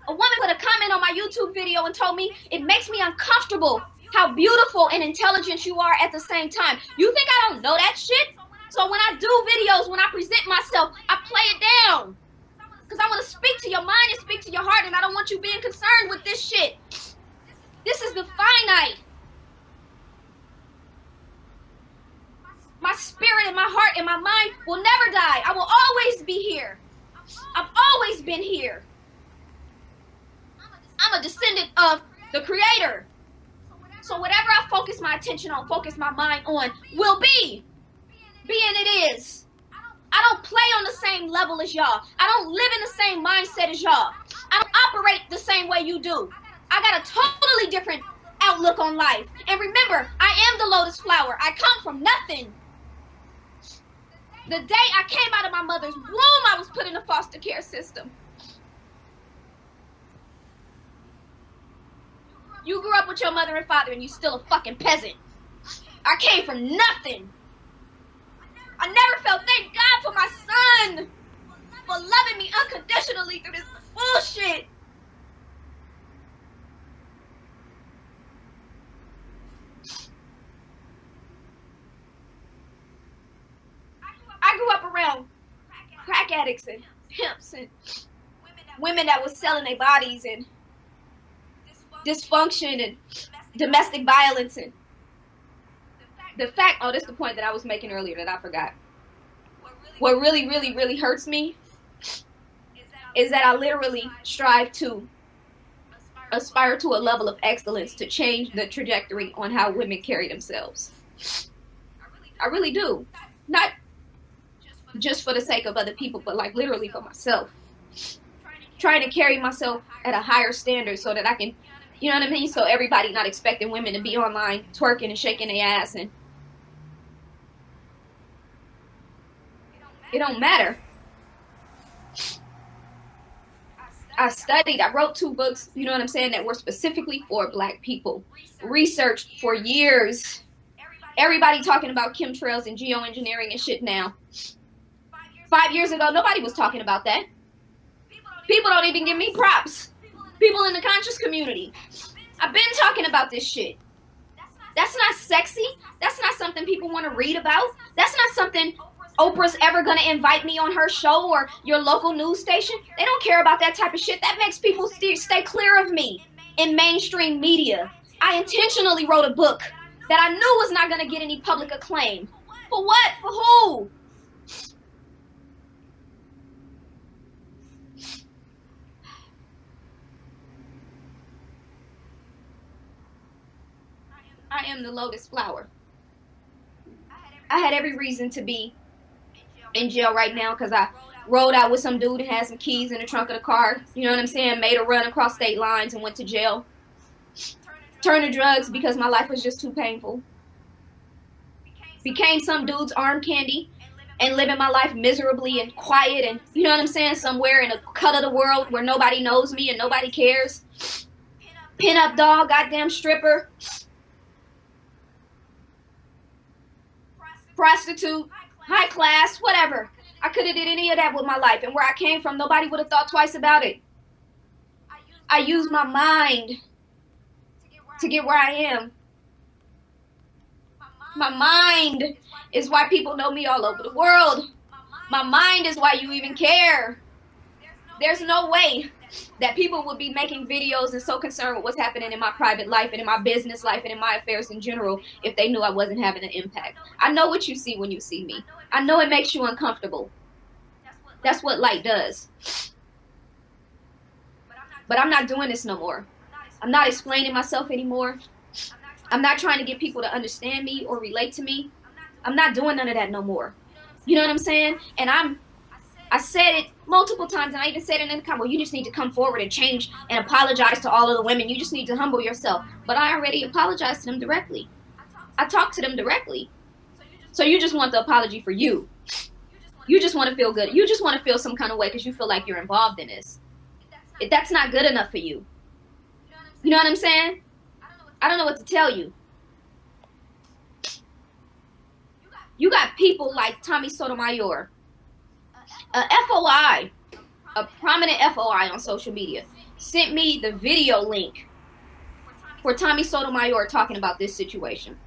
A woman put a comment on my YouTube video and told me it makes me uncomfortable how beautiful and intelligent you are at the same time. You think I don't know that shit? So when I do videos, when I present myself, I play it down. Because I want to speak to your mind and speak to your heart, and I don't want you being concerned with this shit. This is the finite. My spirit and my heart and my mind will never die. I will always be here. I've always been here. I'm a descendant of the Creator. So whatever I focus my attention on, focus my mind on, will be. Being it is. I don't play on the same level as y'all. I don't live in the same mindset as y'all. I don't operate the same way you do. I got a totally different outlook on life. And remember, I am the lotus flower. I come from nothing. The day I came out of my mother's womb, I was put in a foster care system. You grew up with your mother and father and you still a fucking peasant. I came from nothing. I never felt thank God for my son for loving me unconditionally through this bullshit. I grew up around crack addicts and pimps and women that was selling their bodies and dysfunction and domestic violence and the fact, oh, this is the point that I was making earlier that I forgot. What really, really, really hurts me is that I literally strive to aspire to a level of excellence to change the trajectory on how women carry themselves. I really do. Not just for the sake of other people, but like literally for myself. Trying to carry myself at a higher standard so that I can, you know what I mean? So everybody not expecting women to be online twerking and shaking their ass, and it don't matter. I studied, I wrote 2 books, you know what I'm saying, that were specifically for Black people. Researched for years. Everybody talking about chemtrails and geoengineering and shit now. 5 years ago, nobody was talking about that. People don't even give me props. People in the conscious community. I've been talking about this shit. That's not sexy. That's not something people want to read about. That's not something Oprah's ever going to invite me on her show or your local news station. They don't care about that type of shit. That makes people stay clear of me in mainstream media. I intentionally wrote a book that I knew was not going to get any public acclaim. For what? For who? I am the lotus flower. I had every reason to be in jail right now because I rode out with some dude and had some keys in the trunk of the car. You know what I'm saying? Made a run across state lines and went to jail. Turned to drugs because my life was just too painful. Became some dude's arm candy and living my life miserably and quiet and, you know what I'm saying, somewhere in a cut of the world where nobody knows me and nobody cares. Pin-up dog, goddamn stripper. Prostitute, high class, whatever. I could have did any of that with my life, and where I came from, nobody would have thought twice about it. I used my mind to get where I am. My mind is why people know me all over the world. My mind is why you even care. There's no way that people would be making videos and so concerned with what's happening in my private life and in my business life and in my affairs in general if they knew I wasn't having an impact. I know what you see when you see me. I know it makes you uncomfortable. That's what light does. But I'm not doing this no more. I'm not explaining myself anymore. I'm not trying to get people to understand me or relate to me. I'm not doing none of that no more. You know what I'm saying? And I said it multiple times, and I even said it in the comment, well, you just need to come forward and change and apologize to all of the women. You just need to humble yourself. But I already apologized to them directly. I talked to them directly. So you just want the apology for you. You just want to feel good. You just want to feel some kind of way because you feel like you're involved in this. If that's not good enough for you. You know what I'm saying? I don't know what to tell you. You got people like Tommy Sotomayor, a FOI, a prominent FOI on social media, sent me the video link for Tommy Sotomayor talking about this situation.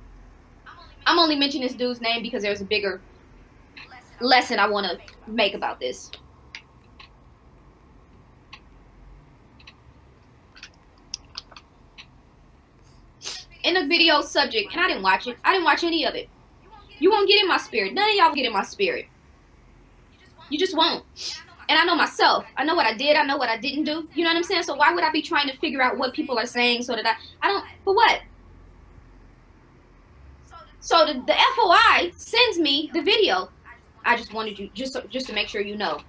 I'm only mentioning this dude's name because there's a bigger lesson I want to make about this. In the video subject, and I didn't watch it. I didn't watch any of it. You won't get in my spirit. None of y'all will get in my spirit. You just won't. And I know myself. I know what I did. I know what I didn't do. You know what I'm saying? So why would I be trying to figure out what people are saying so that I don't, for what? So the FOI sends me the video. I just wanted you, just to make sure you know.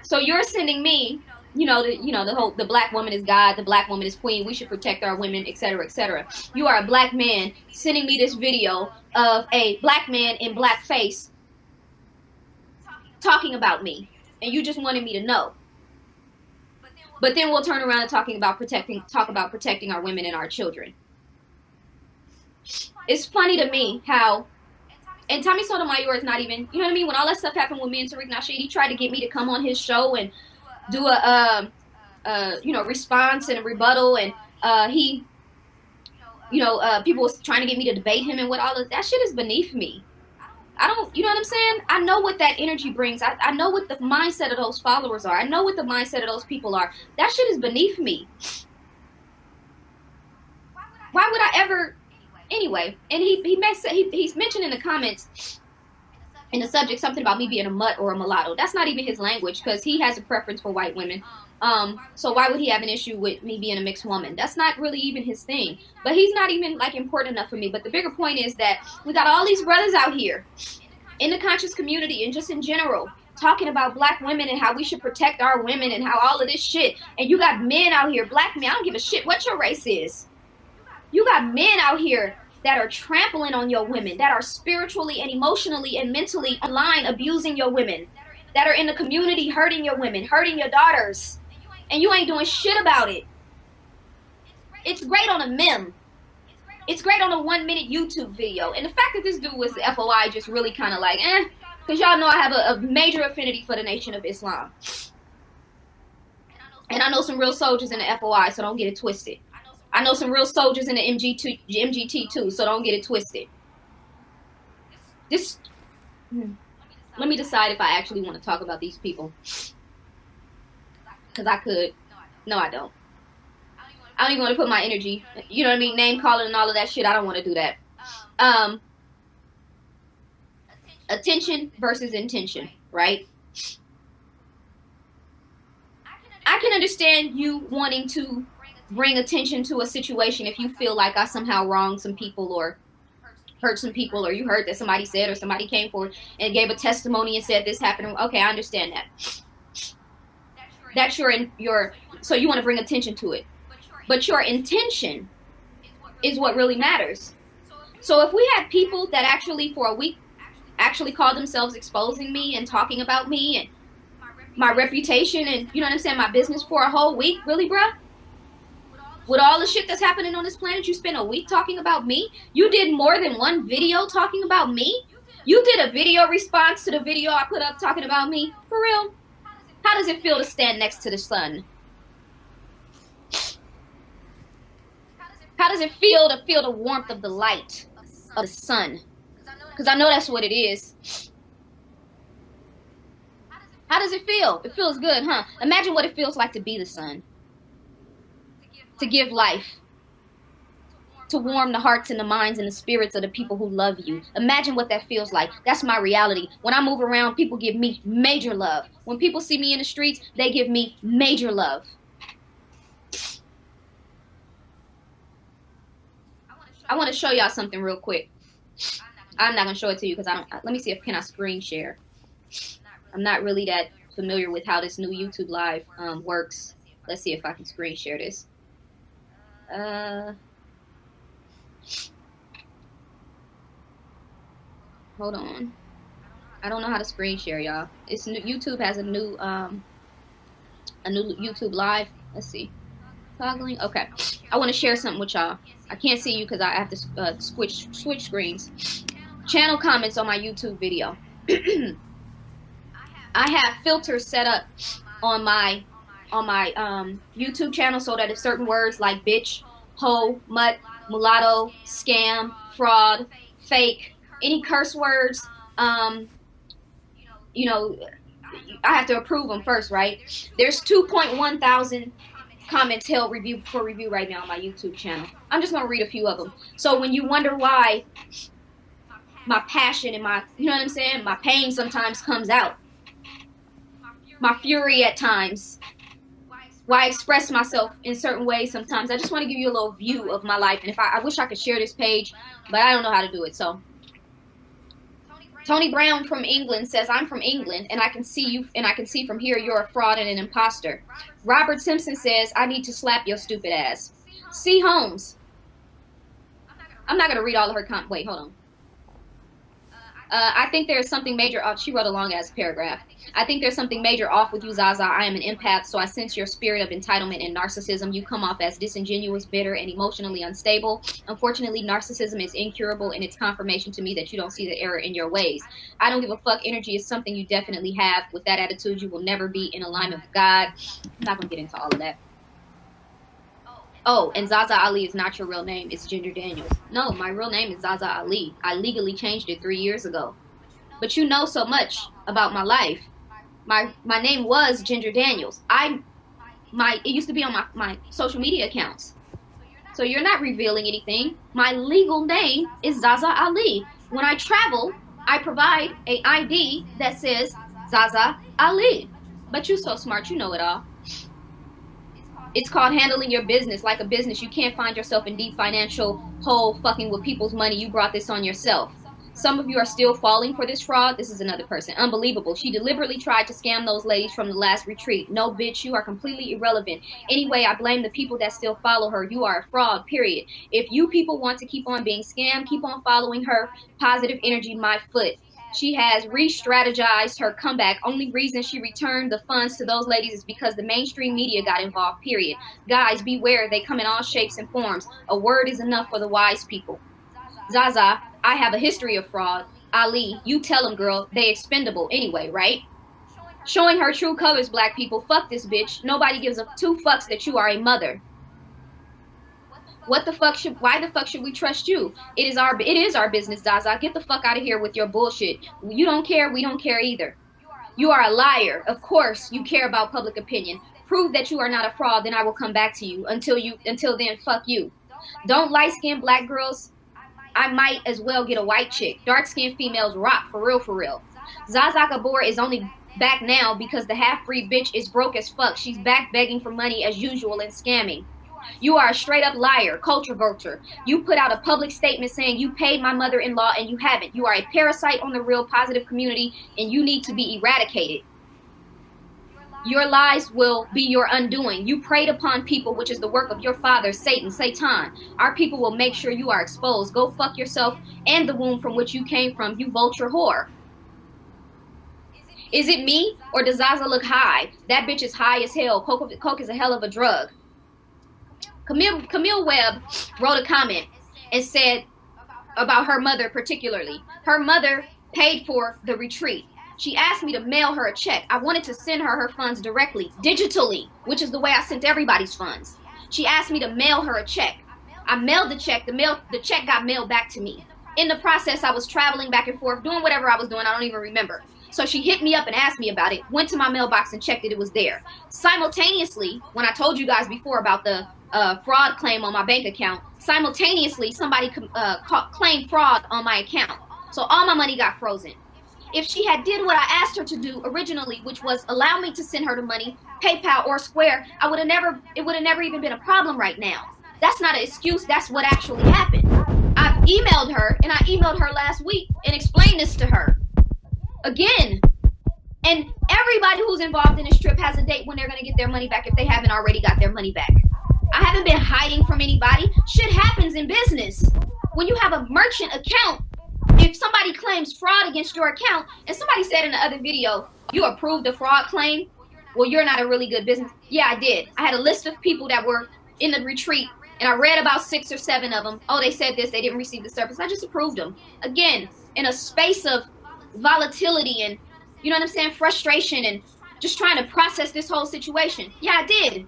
So you're sending me, the black woman is God, the black woman is queen, we should protect our women, etc., etc. You are a black man sending me this video of a black man in blackface talking about me, and you just wanted me to know. But then we'll turn around and talk about protecting our women and our children. It's funny to me how, and Tommy Sotomayor is not even, you know what I mean? When all that stuff happened with me and TARIQ NASHEED, he tried to get me to come on his show and do a response and a rebuttal, and people was trying to get me to debate him, and what all of that shit is beneath me. I don't, you know what I'm saying? I know what that energy brings. I know what the mindset of those followers are. I know what the mindset of those people are. That shit is beneath me. Why would I ever? Anyway, and he's mentioned in the comments, in the subject, something about me being a mutt or a mulatto. That's not even his language, because he has a preference for white women. So why would he have an issue with me being a mixed woman? That's not really even his thing. But he's not even like important enough for me. But the bigger point is that we got all these brothers out here in the conscious community and just in general talking about black women and how we should protect our women and how all of this shit. And you got men out here, black men, I don't give a shit what your race is. You got men out here that are trampling on your women, that are spiritually and emotionally and mentally online abusing your women, that are in the community hurting your women, hurting your daughters, and you ain't doing shit about it. It's great on a meme. It's great on a 1-minute YouTube video. And the fact that this dude was the FOI just really kind of like, because y'all know I have a major affinity for the Nation of Islam. And I know some real soldiers in the FOI, so don't get it twisted. I know some real soldiers in the MGT too, so don't get it twisted. Let me decide if I actually want to talk about these people. Because I could. No, I don't. I don't even want to put my energy, you know what I mean, name calling and all of that shit. I don't want to do that. Attention versus intention, right? I can understand you wanting to bring attention to a situation if you feel like I somehow wronged some people or hurt some people, or you heard that somebody said, or somebody came forward and gave a testimony and said this happened. Okay, I understand that. That's so you want to bring attention to it. But your intention is what really matters. So if we had people that actually for a week actually called themselves exposing me and talking about me and my reputation and, you know what I'm saying, my business for a whole week, really, bruh? With all the shit that's happening on this planet, you spent a week talking about me? You did more than one video talking about me? You did a video response to the video I put up talking about me? For real? How does it feel to stand next to the sun? How does it feel to feel the warmth of the light of the sun? Because I know that's what it is. How does it feel? It feels good, huh? Imagine what it feels like to be the sun. To give life. To warm the hearts and the minds and the spirits of the people who love you. Imagine what that feels like. That's my reality. When I move around, people give me major love. When people see me in the streets, they give me major love. I want to show y'all something real quick. I'm not going to show it to you because let me see if can I screen share. I'm not really that familiar with how this new YouTube Live works. Let's see if I can screen share this. Hold on. I don't know how to screen share, y'all. It's new, YouTube has a new YouTube Live. Let's see. Toggling. Okay. I want to share something with y'all. I can't see you because I have to switch screens. channel comments on my YouTube video. I have filters set up on my YouTube channel so that if certain words like bitch, hoe, mutt, mulatto, scam, fraud, fake, any curse words, you know, I have to approve them first, right? There's 2.1 thousand comments held for review right now on my YouTube channel. I'm just gonna read a few of them. So when you wonder why my passion and my, you know what I'm saying, my pain sometimes comes out, my fury at times, why I express myself in certain ways sometimes, I just want to give you a little view of my life. And if I wish I could share this page, but I don't know how to do it. So Tony Brown from England says, I'm from England and I can see you, and I can see from here you're a fraud and an imposter. Robert Simpson says, I need to slap your stupid ass. C. Holmes. I'm not going to read all of her comments. Wait, hold on. I think there's something major off. She wrote a long ass paragraph. I think there's something major off with you, Zaza. I am an empath, so I sense your spirit of entitlement and narcissism. You come off as disingenuous, bitter, and emotionally unstable. Unfortunately, narcissism is incurable, and it's confirmation to me that you don't see the error in your ways. I don't give a fuck. Energy is something you definitely have. With that attitude, you will never be in alignment with God. I'm not going to get into all of that. Oh, and Zaza Ali is not your real name. It's Ginger Daniels. No, my real name is Zaza Ali. I legally changed it 3 years ago. But you know so much about my life. My name was Ginger Daniels. It used to be on my social media accounts. So you're not revealing anything. My legal name is Zaza Ali. When I travel, I provide an ID that says Zaza Ali. But you're so smart, you know it all. It's called handling your business like a business. You can't find yourself in deep financial hole fucking with people's money. You brought this on yourself. Some of you are still falling for this fraud. This is another person. Unbelievable. She deliberately tried to scam those ladies from the last retreat. No, bitch, you are completely irrelevant. Anyway, I blame the people that still follow her. You are a fraud, period. If you people want to keep on being scammed, keep on following her. Positive energy, my foot. She has re-strategized her comeback. Only reason she returned the funds to those ladies is because the mainstream media got involved, period. Guys, beware. They come in all shapes and forms. A word is enough for the wise people. Zaza, I have a history of fraud. Ali, you tell them, girl. They expendable anyway, right? Showing her true colors, black people. Fuck this bitch. Nobody gives a two fucks that you are a mother. Why the fuck should we trust you? It is our business, Zaza. Get the fuck out of here with your bullshit. You don't care, we don't care either. You are a liar. Of course you care about public opinion. Prove that you are not a fraud, then I will come back to you. Until then, fuck you. Don't light-skinned black girls. I might as well get a white chick. Dark-skinned females rock, for real, for real. Zaza Gabor is only back now because the half-breed bitch is broke as fuck. She's back begging for money as usual and scamming. You are a straight-up liar, culture vulture. You put out a public statement saying you paid my mother-in-law and you haven't. You are a parasite on the real positive community and you need to be eradicated. Your lies will be your undoing. You preyed upon people, which is the work of your father, Satan. Our people will make sure you are exposed. Go fuck yourself and the womb from which you came from, you vulture whore. Is it me or does Zaza look high? That bitch is high as hell. Coke is a hell of a drug. Camille Webb wrote a comment and said about her mother particularly. Her mother paid for the retreat. She asked me to mail her a check. I wanted to send her funds directly, digitally, which is the way I sent everybody's funds. She asked me to mail her a check. I mailed the check. The check got mailed back to me. In the process, I was traveling back and forth, doing whatever I was doing. I don't even remember. So she hit me up and asked me about it, went to my mailbox and checked it was there. Simultaneously, when I told you guys before about the fraud claim on my bank account, simultaneously somebody claimed fraud on my account. So all my money got frozen. If she had did what I asked her to do originally, which was allow me to send her the money, PayPal or Square, it would have never even been a problem right now. That's not an excuse, that's what actually happened. I've emailed her, and I emailed her last week and explained this to her. Again. And everybody who's involved in this trip has a date when they're going to get their money back if they haven't already got their money back. I haven't been hiding from anybody. Shit happens in business. When you have a merchant account, if somebody claims fraud against your account, and somebody said in the other video, you approved a fraud claim, well, you're not a really good business. Yeah, I did. I had a list of people that were in the retreat, and I read about 6 or 7 of them. Oh, they said this, they didn't receive the service. I just approved them. Again, in a space of volatility and, you know what I'm saying, frustration and just trying to process this whole situation. Yeah, I did.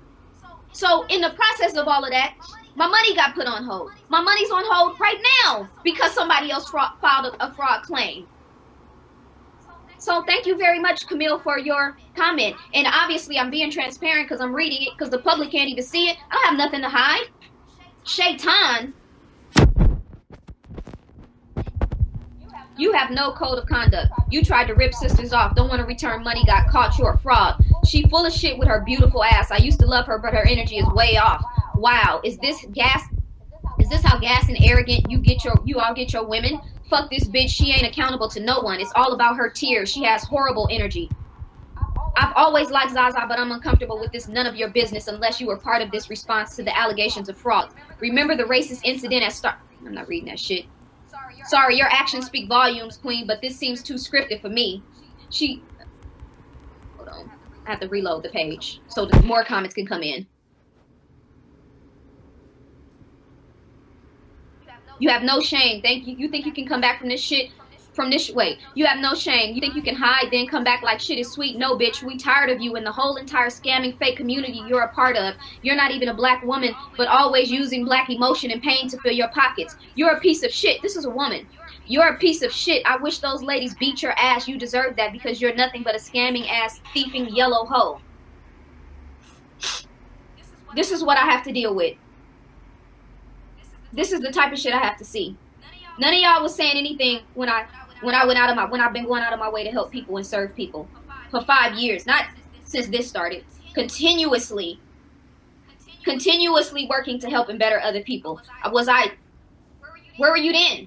So in the process of all of that, my money got put on hold. My money's on hold right now because somebody else filed a fraud claim. So thank you very much, Camille, for your comment. And obviously I'm being transparent because I'm reading it because the public can't even see it. I don't have nothing to hide. Shaitan, you have no code of conduct. You tried to rip sisters off. Don't want to return money. Got caught. You're a fraud. She full of shit with her beautiful ass. I used to love her, but her energy is way off. Wow. Is this gas? Is this how gas and arrogant you all get your women? Fuck this bitch. She ain't accountable to no one. It's all about her tears. She has horrible energy. I've always liked Zaza, but I'm uncomfortable with this none of your business unless you were part of this response to the allegations of fraud. Remember the racist incident at start. I'm not reading that shit. Sorry, your actions speak volumes, Queen, but this seems too scripted for me. Hold on. I have to reload the page so that more comments can come in. You have no shame. Thank you. You think you can come back from this shit? Wait, you have no shame. You think you can hide, then come back like shit is sweet? No, bitch. We tired of you and the whole entire scamming fake community you're a part of. You're not even a black woman, but always using black emotion and pain to fill your pockets. You're a piece of shit. This is a woman. You're a piece of shit. I wish those ladies beat your ass. You deserve that because you're nothing but a scamming ass, thieving yellow hoe. This is what I have to deal with. This is the type of shit I have to see. None of y'all was saying anything when I've been going out of my way to help people and serve people for 5 years, not since this started. Continuously working to help and better other people. Where were you then?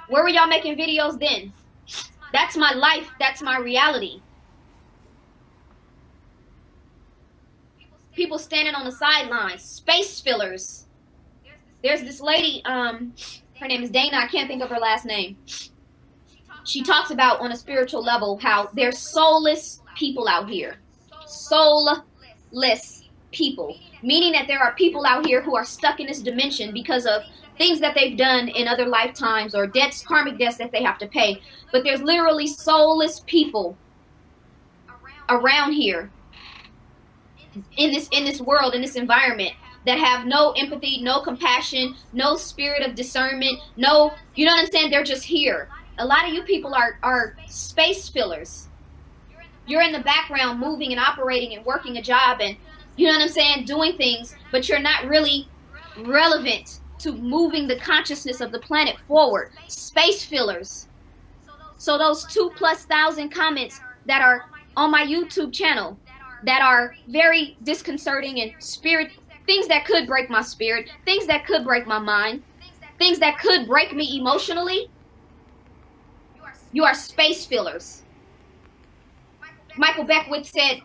Where were y'all making videos then? That's my life. That's my reality. People standing on the sidelines, space fillers. There's this lady, her name is Dana. I can't think of her last name. She talks about on a spiritual level how there's soulless people out here. Soulless people. Meaning that there are people out here who are stuck in this dimension because of things that they've done in other lifetimes or debts, karmic debts that they have to pay. But there's literally soulless people around here in this world, in this environment, that have no empathy, no compassion, no spirit of discernment, no, you know what I'm saying? They're just here. A lot of you people are space fillers. You're in the background moving and operating and working a job and, you know what I'm saying, doing things, but you're not really relevant to moving the consciousness of the planet forward. Space fillers. So those 2,000+ comments that are on my YouTube channel that are very disconcerting and things that could break my spirit, things that could break my mind, things that could break me emotionally, you are space fillers. Michael Beckwith said,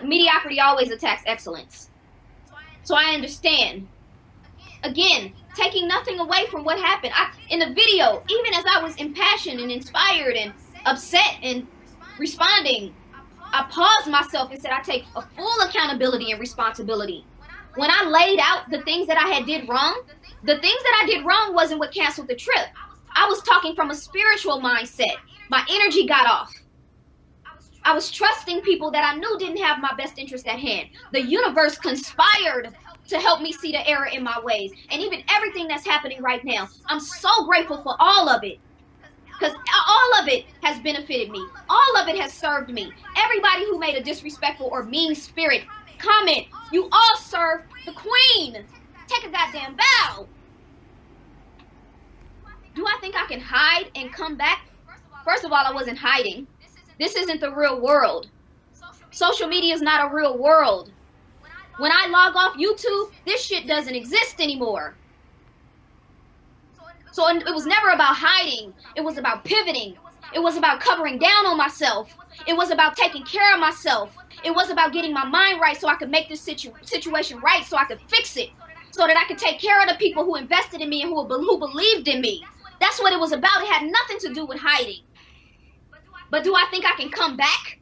mediocrity always attacks excellence. So I understand. Again, taking nothing away from what happened. In the video, even as I was impassioned and inspired and upset and responding, I paused myself and said, I take a full accountability and responsibility. When I laid out the things that I had did wrong, the things that I did wrong wasn't what canceled the trip. I was talking from a spiritual mindset. My energy got off. I was trusting people that I knew didn't have my best interest at hand. The universe conspired to help me see the error in my ways. And even everything that's happening right now, I'm so grateful for all of it. Because all of it has benefited me. All of it has served me. Everybody who made a disrespectful or mean spirit comment, you all serve the queen. Take a goddamn bow. Do I think I can hide and come back? First of all, I wasn't hiding. This isn't the real world. Social media is not a real world. When I log off YouTube, this shit doesn't exist anymore. So it was never about hiding. It was about pivoting. It was about covering down on myself. It was about taking care of myself. It was about getting my mind right so I could make this situation right, so I could fix it, so that I could take care of the people who invested in me and who believed in me. That's what it was about. It had nothing to do with hiding. But do I think I can come back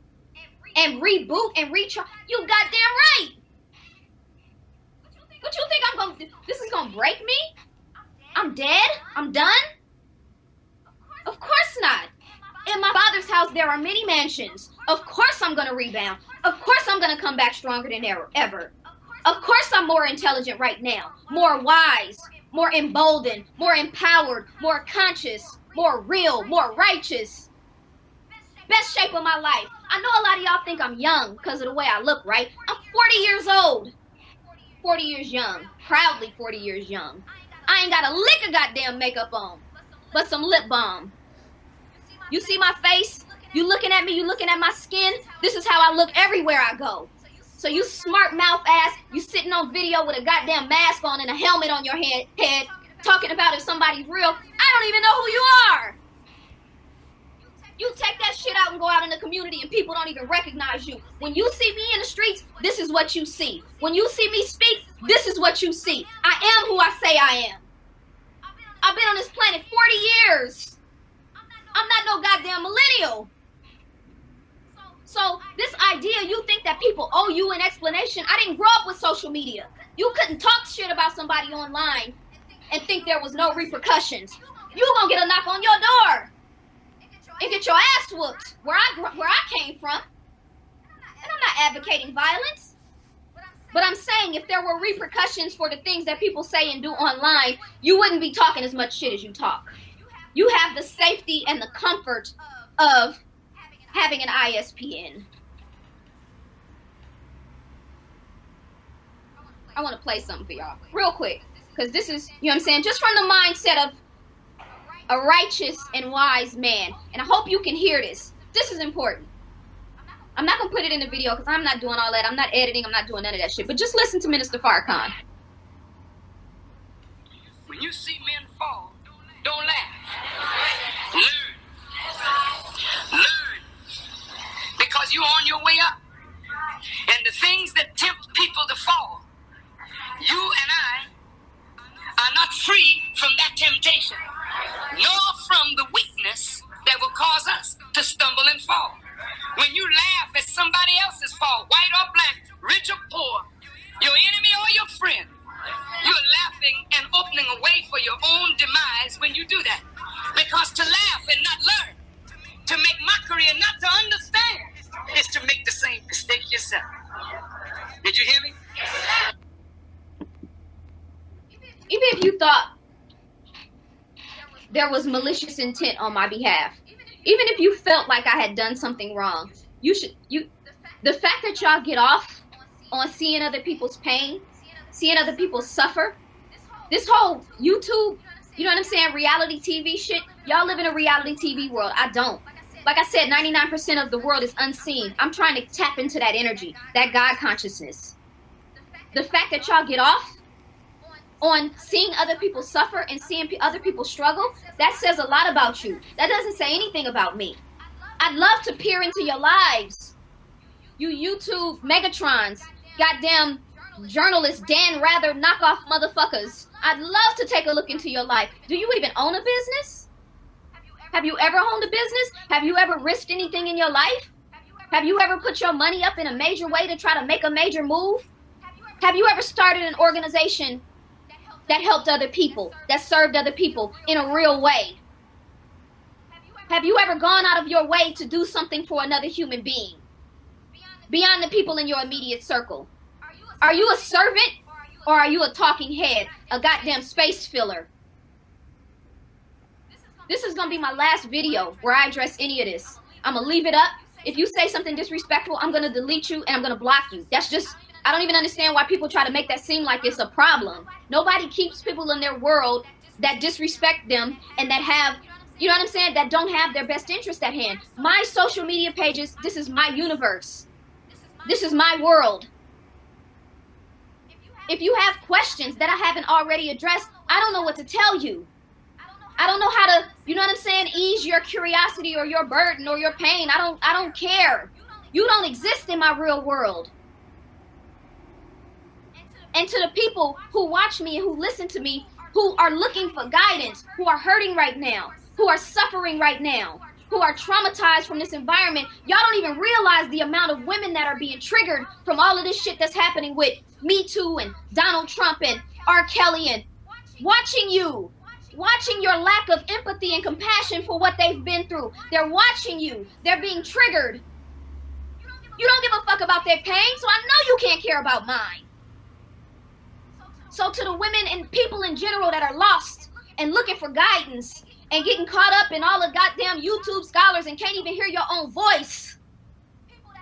and reboot and recharge? You goddamn right. What you think I'm gonna do? This is gonna break me? I'm dead? I'm done? house, there are many mansions. Of course I'm gonna rebound. Of course I'm gonna come back stronger than ever. Of course I'm more intelligent right now, more wise, more emboldened, more empowered, more conscious, more real, more righteous. Best shape of my life. I know a lot of y'all think I'm young because of the way I look, right? I'm 40 years old. 40 years young. Proudly 40 years young. I ain't got a lick of goddamn makeup on, but some lip balm. You see my face? You looking at me? You looking at my skin? This is how I look everywhere I go. So you smart mouth ass, you sitting on video with a goddamn mask on and a helmet on your head talking about if somebody's real. I don't even know who you are. You take that shit out and go out in the community and people don't even recognize you. When you see me in the streets, this is what you see. When you see me speak, this is what you see. I am who I say I am. I've been on this planet 40 years. I'm not no goddamn millennial. So this idea, you think that people owe you an explanation. I didn't grow up with social media. You couldn't talk shit about somebody online and think there was no repercussions. You gonna get a knock on your door and get your ass whooped where I came from. And I'm not advocating violence. But I'm saying if there were repercussions for the things that people say and do online, you wouldn't be talking as much shit as you talk. You have the safety and the comfort of having an ISPN. I want to play something for y'all real quick, because this is, you know what I'm saying, just from the mindset of a righteous and wise man. And I hope you can hear this. This is important. I'm not going to put it in the video because I'm not doing all that. I'm not editing. I'm not doing none of that shit. But just listen to Minister Farrakhan. When you see men fall, don't laugh. Learn. Because you're on your way up. And the things that tempt people to fall, you and I are not free from that temptation, nor from the weakness that will cause us to stumble and fall. When you laugh at somebody else's fall, white or black, rich or poor, your enemy or your friend, you're laughing and opening a way for your own demise when you do that. Because to laugh and not learn, to make mockery and not to understand, is to make the same mistake yourself. Did you hear me? Even if you thought there was malicious intent on my behalf, even if you felt like I had done something wrong, the fact that y'all get off on seeing other people's pain, seeing other people suffer, this whole YouTube, you know what I'm saying, reality TV shit, y'all live in a reality TV world. I don't. Like I said, 99% of the world is unseen. I'm trying to tap into that energy, that God consciousness. The fact that y'all get off on seeing other people suffer and seeing other people struggle, that says a lot about you. That doesn't say anything about me. I'd love to peer into your lives. You YouTube Megatrons, goddamn journalists, Dan Rather knockoff motherfuckers. I'd love to take a look into your life. Do you even own a business? Have you ever owned a business? Have you ever risked anything in your life? Have you ever put your money up in a major way to try to make a major move? Have you ever started an organization that helped other people, that served other people in a real way? Have you ever gone out of your way to do something for another human being, beyond the people in your immediate circle? Are you a servant, or are you a talking head, a goddamn space filler? This is gonna be my last video where I address any of this. I'm gonna leave it up. If you say something disrespectful, I'm gonna delete you and I'm gonna block you. That's just, I don't even understand why people try to make that seem like it's a problem. Nobody keeps people in their world that disrespect them and that have, you know what I'm saying, that don't have their best interest at hand. My social media pages, this is my universe. This is my world. If you have questions that I haven't already addressed, I don't know what to tell you. I don't know how to, you know what I'm saying, ease your curiosity or your burden or your pain. I don't care. You don't exist in my real world. And to the people who watch me and who listen to me, who are looking for guidance, who are hurting right now, who are suffering right now, who are traumatized from this environment, y'all don't even realize the amount of women that are being triggered from all of this shit that's happening with Me Too and Donald Trump and R. Kelly and watching you watching your lack of empathy and compassion for what they've been through. They're watching you. They're being triggered. You don't give a fuck about their pain, so I know you can't care about mine. So to the women and people in general that are lost and looking for guidance and getting caught up in all the goddamn YouTube scholars and can't even hear your own voice.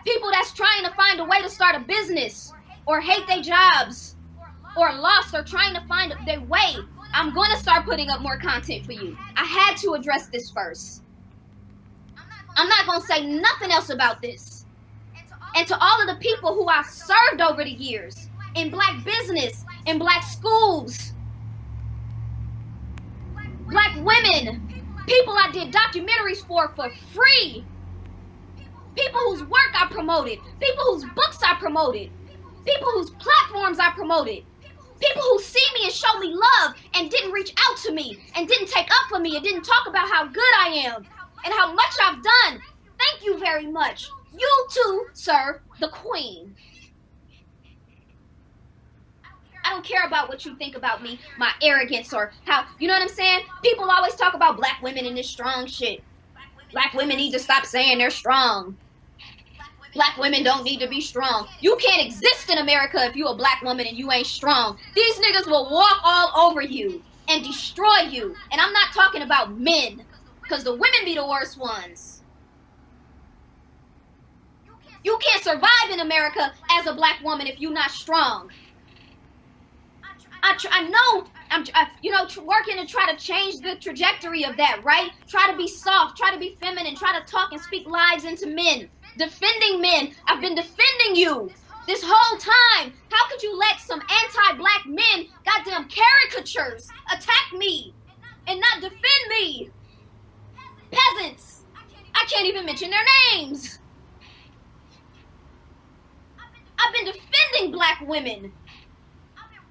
People that's trying to find a way to start a business or hate their jobs or lost or trying to find their way. I'm going to start putting up more content for you. I had to address this first. I'm not going to say nothing else about this. And to all of the people who I've served over the years in black business, in black schools, black women, people I did documentaries for free, people whose work I promoted, people whose books I promoted, people whose platforms I promoted, people who see me and show me love and didn't reach out to me and didn't take up for me and didn't talk about how good I am and how much I've done. Thank you very much. You too serve the queen. I don't care about what you think about me, my arrogance, or how, you know what I'm saying? People always talk about black women and this strong shit. Black women need to stop saying they're strong. Black women don't need to be strong. You can't exist in America if you a black woman and you ain't strong. These niggas will walk all over you and destroy you. And I'm not talking about men, because the women be the worst ones. You can't survive in America as a black woman if you're not strong. I know I'm working to try to change the trajectory of that, right? Try to be soft, try to be feminine, try to talk and speak lives into men. Defending men. I've been defending you this whole time. How could you let some anti-black men, goddamn caricatures, attack me and not defend me? Peasants. I can't even mention their names. I've been defending black women.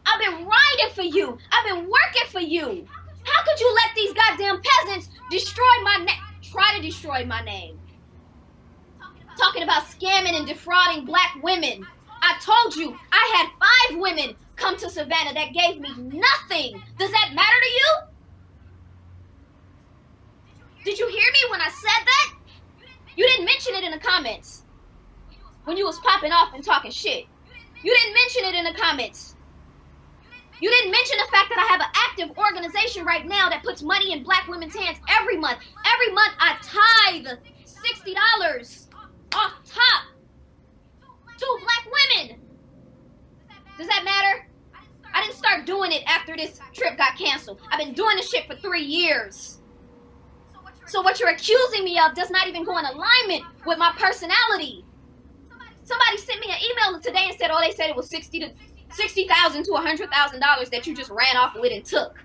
I've been writing for you. I've been working for you. How could you let these goddamn peasants destroy my name? Try to destroy my name. Talking about scamming and defrauding black women. I told you I had 5 women come to Savannah that gave me nothing. Does that matter to you? Did you hear me when I said that? You didn't mention it in the comments. When you was popping off and talking shit. You didn't mention it in the comments. You didn't mention the fact that I have an active organization right now that puts money in black women's hands every month. Every month I tithe $60 off top to black women. Does that matter? I didn't start doing it after this trip got canceled. I've been doing this shit for 3 years. So what you're accusing me of does not even go in alignment with my personality. Somebody sent me an email today and said, oh, they said it was $60,000 to $100,000 that you just ran off with and took.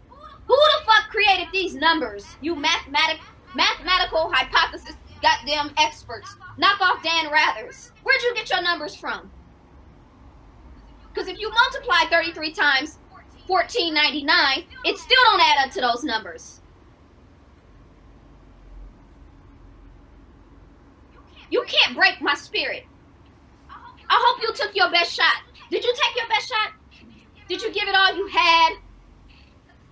Who the fuck created these numbers? You mathematical hypothesis goddamn experts. Knock off Dan Rathers. Where'd you get your numbers from? Because if you multiply 33 times 14.99, it still don't add up to those numbers. You can't break my spirit. I hope you took your best shot. Did you take your best shot? Did you give it all you had?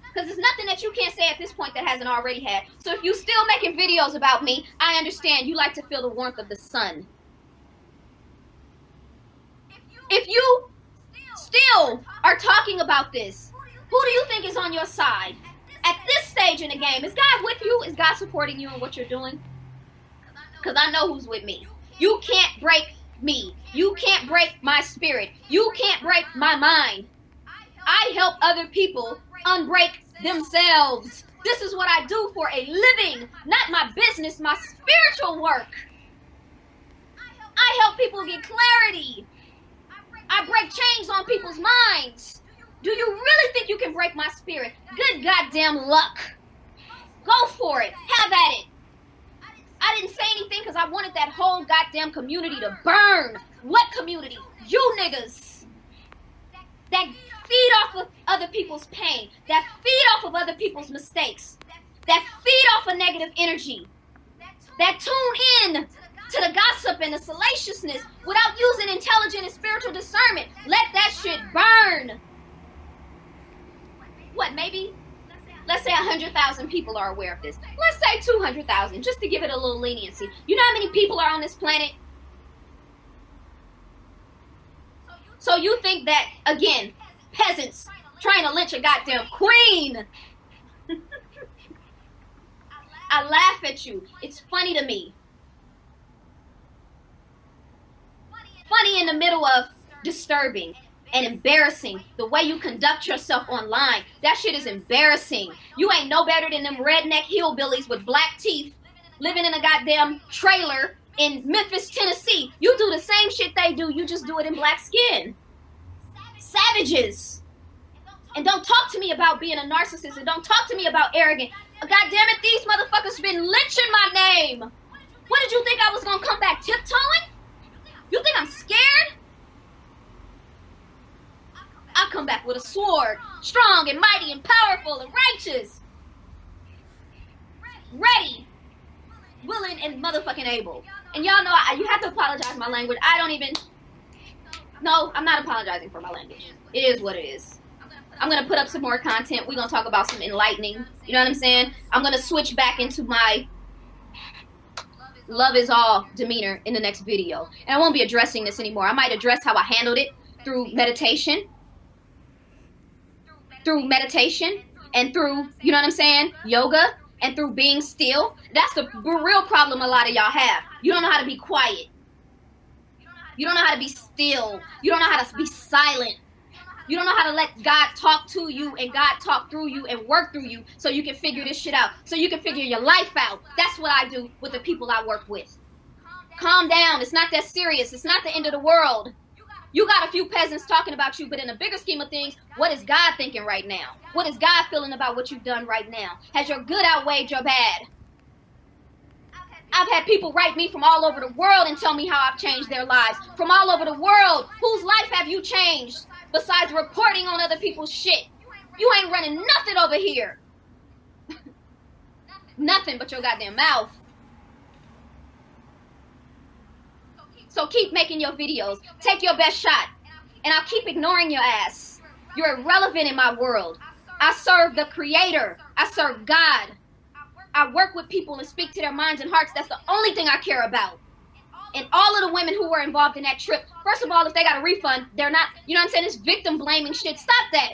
Because there's nothing that you can't say at this point that hasn't already had. So if you still making videos about me, I understand you like to feel the warmth of the sun. If you still are talking about this, who do you think is on your side? At this stage in the game, is God with you? Is God supporting you in what you're doing? Because I know who's with me. You can't break me. You can't break my spirit. You can't break my mind. I help other people unbreak themselves. This is what I do for a living, not my business, my spiritual work. I help people get clarity. I break chains on people's minds. Do you really think you can break my spirit? Good goddamn luck. Go for it. Have at it. I didn't say anything because I wanted that whole goddamn community to burn. What community? You niggas. That feed off of other people's pain. That feed off of other people's mistakes. That feed off of negative energy. That tune in to the gossip and the salaciousness without using intelligent and spiritual discernment. Let that shit burn. What, maybe Let's say 100,000 people are aware of this. Let's say 200,000, just to give it a little leniency. You know how many people are on this planet? So you think that, again, peasants trying to lynch a goddamn queen. I laugh at you. It's funny to me. Funny in the middle of disturbing and embarrassing. The way you conduct yourself online, that shit is embarrassing. You ain't no better than them redneck hillbillies with black teeth living in a goddamn trailer in Memphis, Tennessee. You do the same shit they do, you just do it in black skin. Savages. And don't talk to me about being a narcissist, and don't talk to me about arrogant. God damn it, these motherfuckers been lynching my name. What did you think I was gonna come back tiptoeing? You think I'm scared? I'll come back with a sword, strong and mighty and powerful and righteous. Ready, willing, and motherfucking able. And y'all know you have to apologize for my language. No, I'm not apologizing for my language. It is what it is. I'm going to put up some more content. We're going to talk about some enlightening. You know what I'm saying? I'm going to switch back into my love is all demeanor in the next video. And I won't be addressing this anymore. I might address how I handled it through meditation. And through, you know what I'm saying, yoga, and through being still. That's the real problem a lot of y'all have. You don't know how to be quiet. You don't know how to be still. You don't know how to be silent. You don't know how to let God talk to you and God talk through you and work through you so you can figure this shit out, so you can figure your life out. That's what I do with the people I work with. Calm down. It's not that serious. It's not the end of the world. You got a few peasants talking about you, but in the bigger scheme of things, what is God thinking right now? What is God feeling about what you've done right now? Has your good outweighed your bad? I've had people write me from all over the world and tell me how I've changed their lives. From all over the world. Whose life have you changed besides reporting on other people's shit? You ain't running nothing over here. Nothing but your goddamn mouth. So keep making your videos. Take your best shot. And I'll keep ignoring your ass. You're irrelevant in my world. I serve the Creator. I serve God. I work with people and speak to their minds and hearts. That's the only thing I care about. And all of the women who were involved in that trip, first of all, if they got a refund, they're not, you know what I'm saying, this victim blaming shit. Stop that.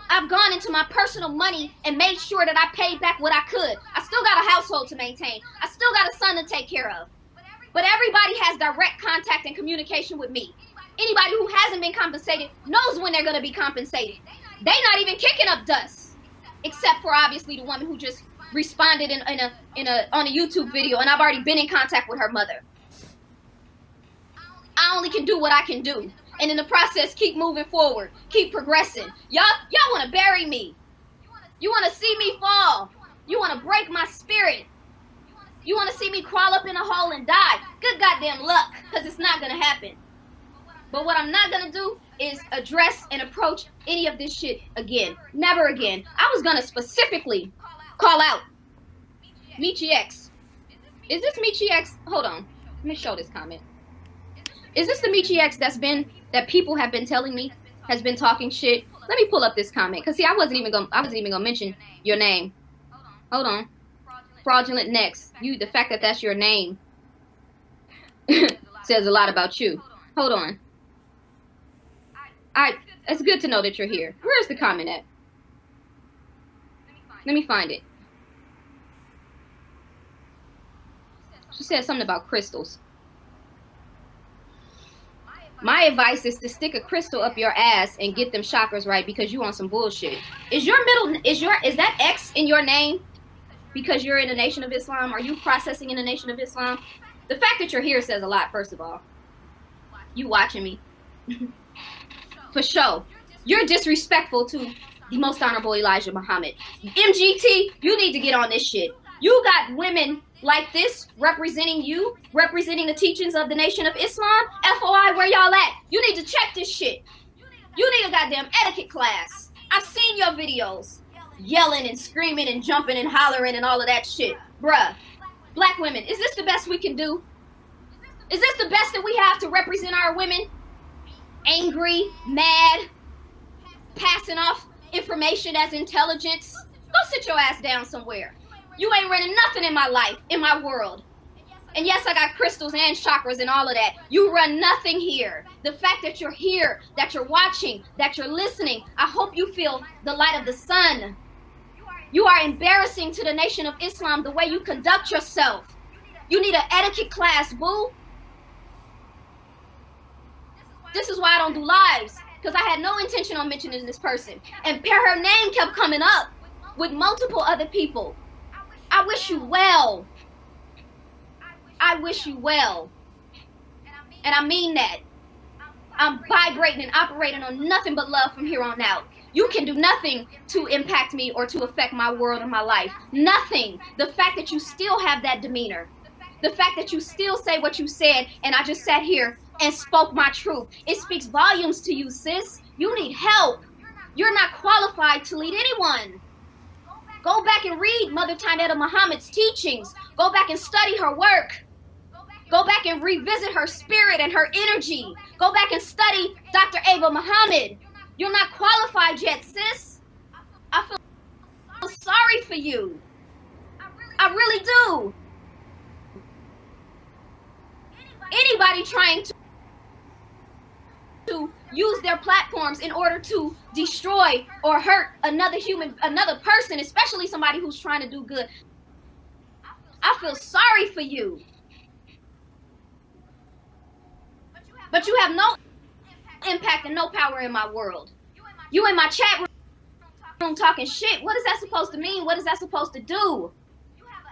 I've gone into my personal money and made sure that I paid back what I could. I still got a household to maintain. I still got a son to take care of. But everybody has direct contact and communication with me. Anybody who hasn't been compensated knows when they're going to be compensated. They not even kicking up dust. Except for obviously the woman who just responded on a YouTube video, and I've already been in contact with her mother. I only can do what I can do. And in the process, keep moving forward. Keep progressing. Y'all want to bury me. You want to see me fall. You want to break my spirit. You want to see me crawl up in a hole and die. Good goddamn luck, because it's not going to happen. But what I'm not going to do is address and approach any of this shit again. Never again. I was going to specifically call out Mechee X. Is this Mechee X? Hold on. Let me show this comment. Is this the Mechee X that people have been telling me has been talking shit? Let me pull up this comment. Because see, I wasn't even gonna mention your name. Hold on. Fraudulent Next. The fact that that's your name says a lot about you. Hold on. It's good to know that you're here. Where's the comment at? Let me find it. She said something about crystals. My advice is to stick a crystal up your ass and get them chakras right because you on some bullshit. Is that X in your name because you're in the Nation of Islam? Are you processing in the Nation of Islam? The fact that you're here says a lot, first of all. You watching me. For sure. You're disrespectful to the most honorable Elijah Muhammad. MGT, you need to get on this shit. You got women like this representing you, representing the teachings of the Nation of Islam. FOI, where y'all at? You need to check this shit. You need a goddamn etiquette class. I've seen your videos. Yelling and screaming and jumping and hollering and all of that shit. Bruh. Black women, is this the best we can do? Is this the best that we have to represent our women? Angry, mad, passing off information as intelligence, go sit your ass down somewhere. You ain't running nothing in my life, in my world. And yes, I got crystals and chakras and all of that. You run nothing here. The fact that you're here, that you're watching, that you're listening, I hope you feel the light of the sun. You are embarrassing to the Nation of Islam the way you conduct yourself. You need an etiquette class, boo. This is why I don't do lives, because I had no intention on mentioning this person. And her name kept coming up with multiple other people. I wish you well. I wish you well. And I mean that. I'm vibrating and operating on nothing but love from here on out. You can do nothing to impact me or to affect my world and my life. Nothing. The fact that you still have that demeanor. The fact that you still say what you said and I just sat here and spoke my truth. It speaks volumes to you, sis. You need help. You're not qualified to lead anyone. Go back and read Mother Tainetta Muhammad's teachings. Go back and study her work. Go back and revisit her spirit and her energy. Go back and study Dr. Ava Muhammad. You're not qualified yet, sis. I feel sorry for you. I really do. Anybody trying to use their platforms in order to destroy or hurt another person, especially somebody who's trying to do good, I feel sorry for you. But you have no impact and no power in my world. You in my chat room talking shit. What is that supposed to mean? What is that supposed to do?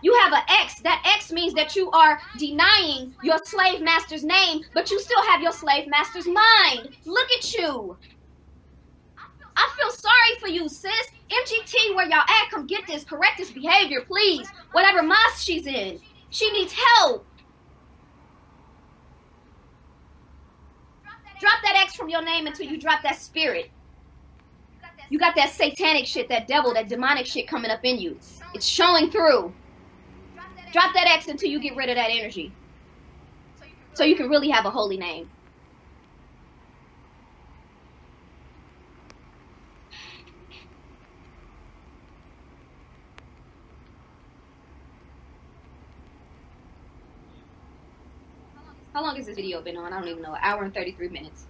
You have an X. That X means that you are denying your slave master's name, but you still have your slave master's mind. Look at you. I feel sorry for you, sis. MGT, where y'all at, come get this. Correct this behavior, please. Whatever mosque she's in. She needs help. Drop that X from your name until you drop that spirit. You got that satanic shit, that devil, that demonic shit coming up in you. It's showing through. Drop that X until you get rid of that energy. So you can really have a holy name. How long has this video been on? I don't even know. An hour and 33 minutes.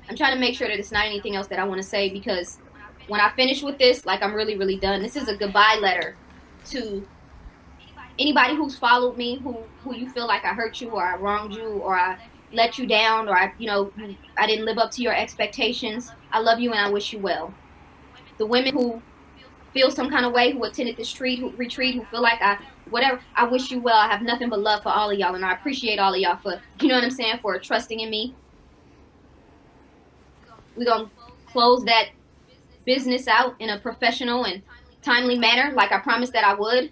I'm trying to make sure that it's not anything else that I want to say, because when I finish with this, like, I'm really, really done. This is a goodbye letter to anybody who's followed me, who you feel like I hurt you or I wronged you or I let you down or I didn't live up to your expectations. I love you and I wish you well. The women who feel some kind of way, who attended this retreat, who feel like whatever, I wish you well. I have nothing but love for all of y'all, and I appreciate all of y'all for, you know what I'm saying, for trusting in me. We're going to close that business out in a professional and timely manner, like I promised that I would.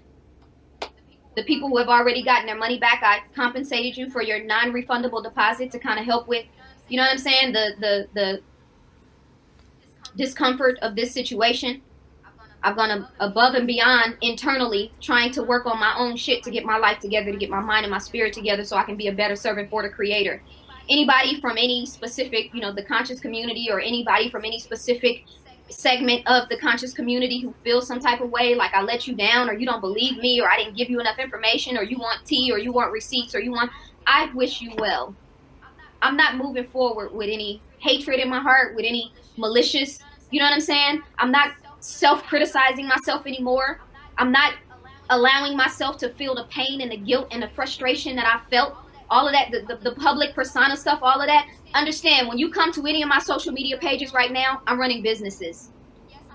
The people who have already gotten their money back, I compensated you for your non-refundable deposit to kind of help with, you know what I'm saying, the discomfort of this situation. I've gone above and beyond internally, trying to work on my own shit to get my life together, to get my mind and my spirit together so I can be a better servant for the Creator. Anybody from any specific, the conscious community, or anybody from any specific segment of the conscious community who feels some type of way, like I let you down, or you don't believe me, or I didn't give you enough information, or you want tea, or you want receipts, or I wish you well. I'm not moving forward with any hatred in my heart, with any malicious, you know what I'm saying? I'm not self-criticizing myself anymore. I'm not allowing myself to feel the pain and the guilt and the frustration that I felt. All of that, the public persona stuff, all of that. Understand, when you come to any of my social media pages right now, I'm running businesses.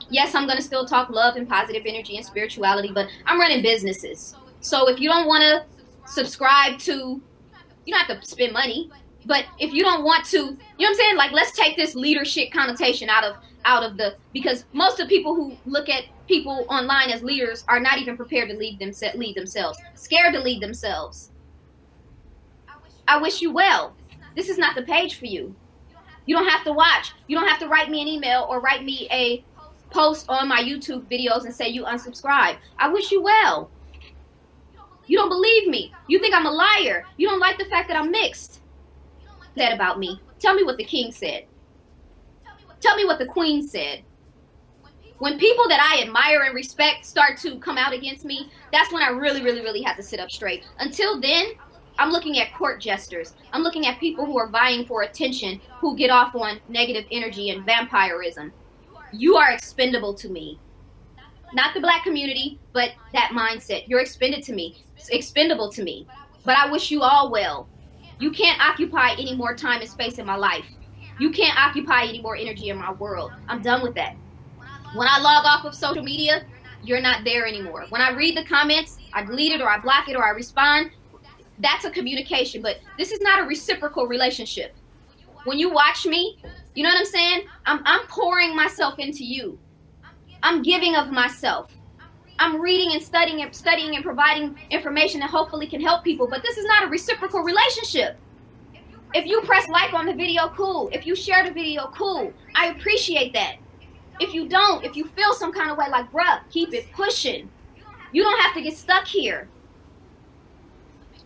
Yes, I'm going to still talk love and positive energy and spirituality, but I'm running businesses. So if you don't want to subscribe to, you don't have to spend money, but if you don't want to, you know what I'm saying? Like, let's take this leadership connotation out of the, because most of the people who look at people online as leaders are not even prepared to lead themselves, scared to lead themselves. I wish you well. This is not the page for you. You don't have to watch. You don't have to write me an email or write me a post on my YouTube videos and say you unsubscribe. I wish you well. You don't believe me. You think I'm a liar. You don't like the fact that I'm mixed. That about me. Tell me what the king said. Tell me what the queen said. When people that I admire and respect start to come out against me, that's when I really, really, really have to sit up straight. Until then, I'm looking at court jesters. I'm looking at people who are vying for attention, who get off on negative energy and vampirism. You are expendable to me. Not the black community, but that mindset. You're expendable to me. But I wish you all well. You can't occupy any more time and space in my life. You can't occupy any more energy in my world. I'm done with that. When I log off of social media, you're not there anymore. When I read the comments, I delete it or I block it or I respond. That's a communication, but this is not a reciprocal relationship. When you watch me, you know what I'm saying? I'm pouring myself into you. I'm giving of myself. I'm reading and studying and providing information that hopefully can help people, but this is not a reciprocal relationship. If you press like on the video, cool. If you share the video, cool. I appreciate that. If you don't, if you feel some kind of way, like, bruh, keep it pushing. You don't have to get stuck here.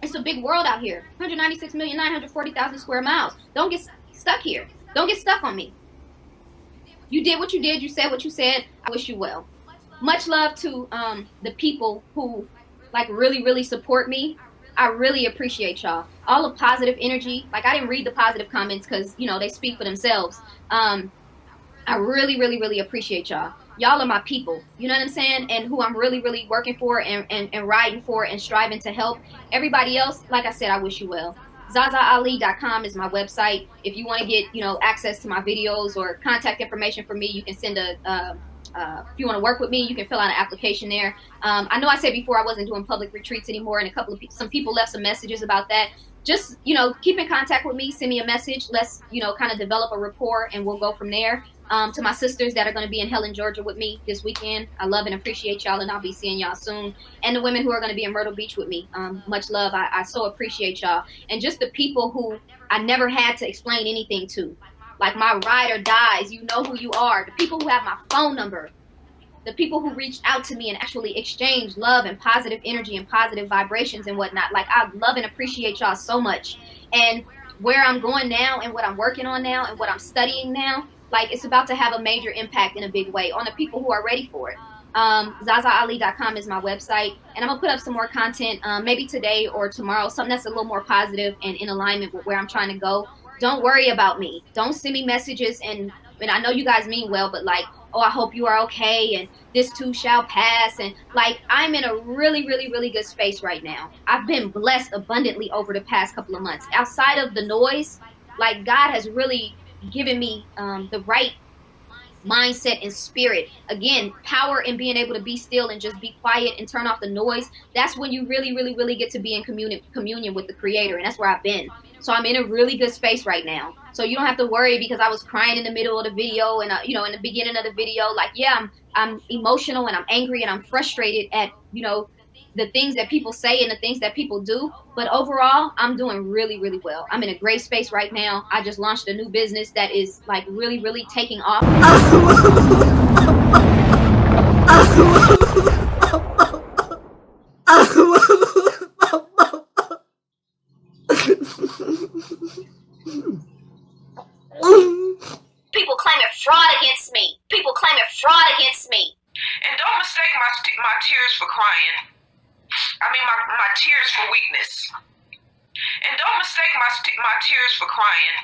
It's a big world out here. 196,940,000 square miles. Don't get stuck here. Don't get stuck on me. You did what you did. You said what you said. I wish you well. Much love to the people who like really, really support me. I really appreciate y'all. All the positive energy. Like, I didn't read the positive comments because, you know, they speak for themselves. I really, really, really appreciate y'all. Y'all are my people, you know what I'm saying? And who I'm really, really working for and riding for and striving to help. Everybody else, like I said, I wish you well. ZazaAli.com is my website. If you want to get, you know, access to my videos or contact information for me, you can send if you want to work with me, you can fill out an application there. I know I said before I wasn't doing public retreats anymore, and some people left some messages about that. Just, you know, keep in contact with me, send me a message. Let's, you know, kind of develop a rapport, and we'll go from there. To my sisters that are going to be in Helen, Georgia with me this weekend, I love and appreciate y'all, and I'll be seeing y'all soon. And the women who are going to be in Myrtle Beach with me, much love. I so appreciate y'all. And just the people who I never had to explain anything to. Like my ride or dies, you know who you are. The people who have my phone number. The people who reached out to me and actually exchanged love and positive energy and positive vibrations and whatnot. Like, I love and appreciate y'all so much. And where I'm going now and what I'm working on now and what I'm studying now, like, it's about to have a major impact in a big way on the people who are ready for it. ZazaAli.com is my website, and I'm gonna put up some more content, maybe today or tomorrow, something that's a little more positive and in alignment with where I'm trying to go. Don't worry about me. Don't send me messages, and I know you guys mean well, but like, oh, I hope you are okay, and this too shall pass, and like, I'm in a really, really, really good space right now. I've been blessed abundantly over the past couple of months. Outside of the noise, like, God has really given me the right mindset and spirit. Again, power in being able to be still and just be quiet and turn off the noise. That's when you really, really, really get to be in communion with the Creator, and that's where I've been. So I'm in a really good space right now. So you don't have to worry because I was crying in the middle of the video and you know, in the beginning of the video. Like, yeah, I'm emotional and I'm angry and I'm frustrated at, you know, the things that people say and the things that people do. But overall, I'm doing really, really well. I'm in a great space right now. I just launched a new business that is like really, really taking off. People claiming fraud against me. People claiming fraud against me. And don't mistake my tears for crying. I mean, my tears for weakness. And don't mistake my tears for crying.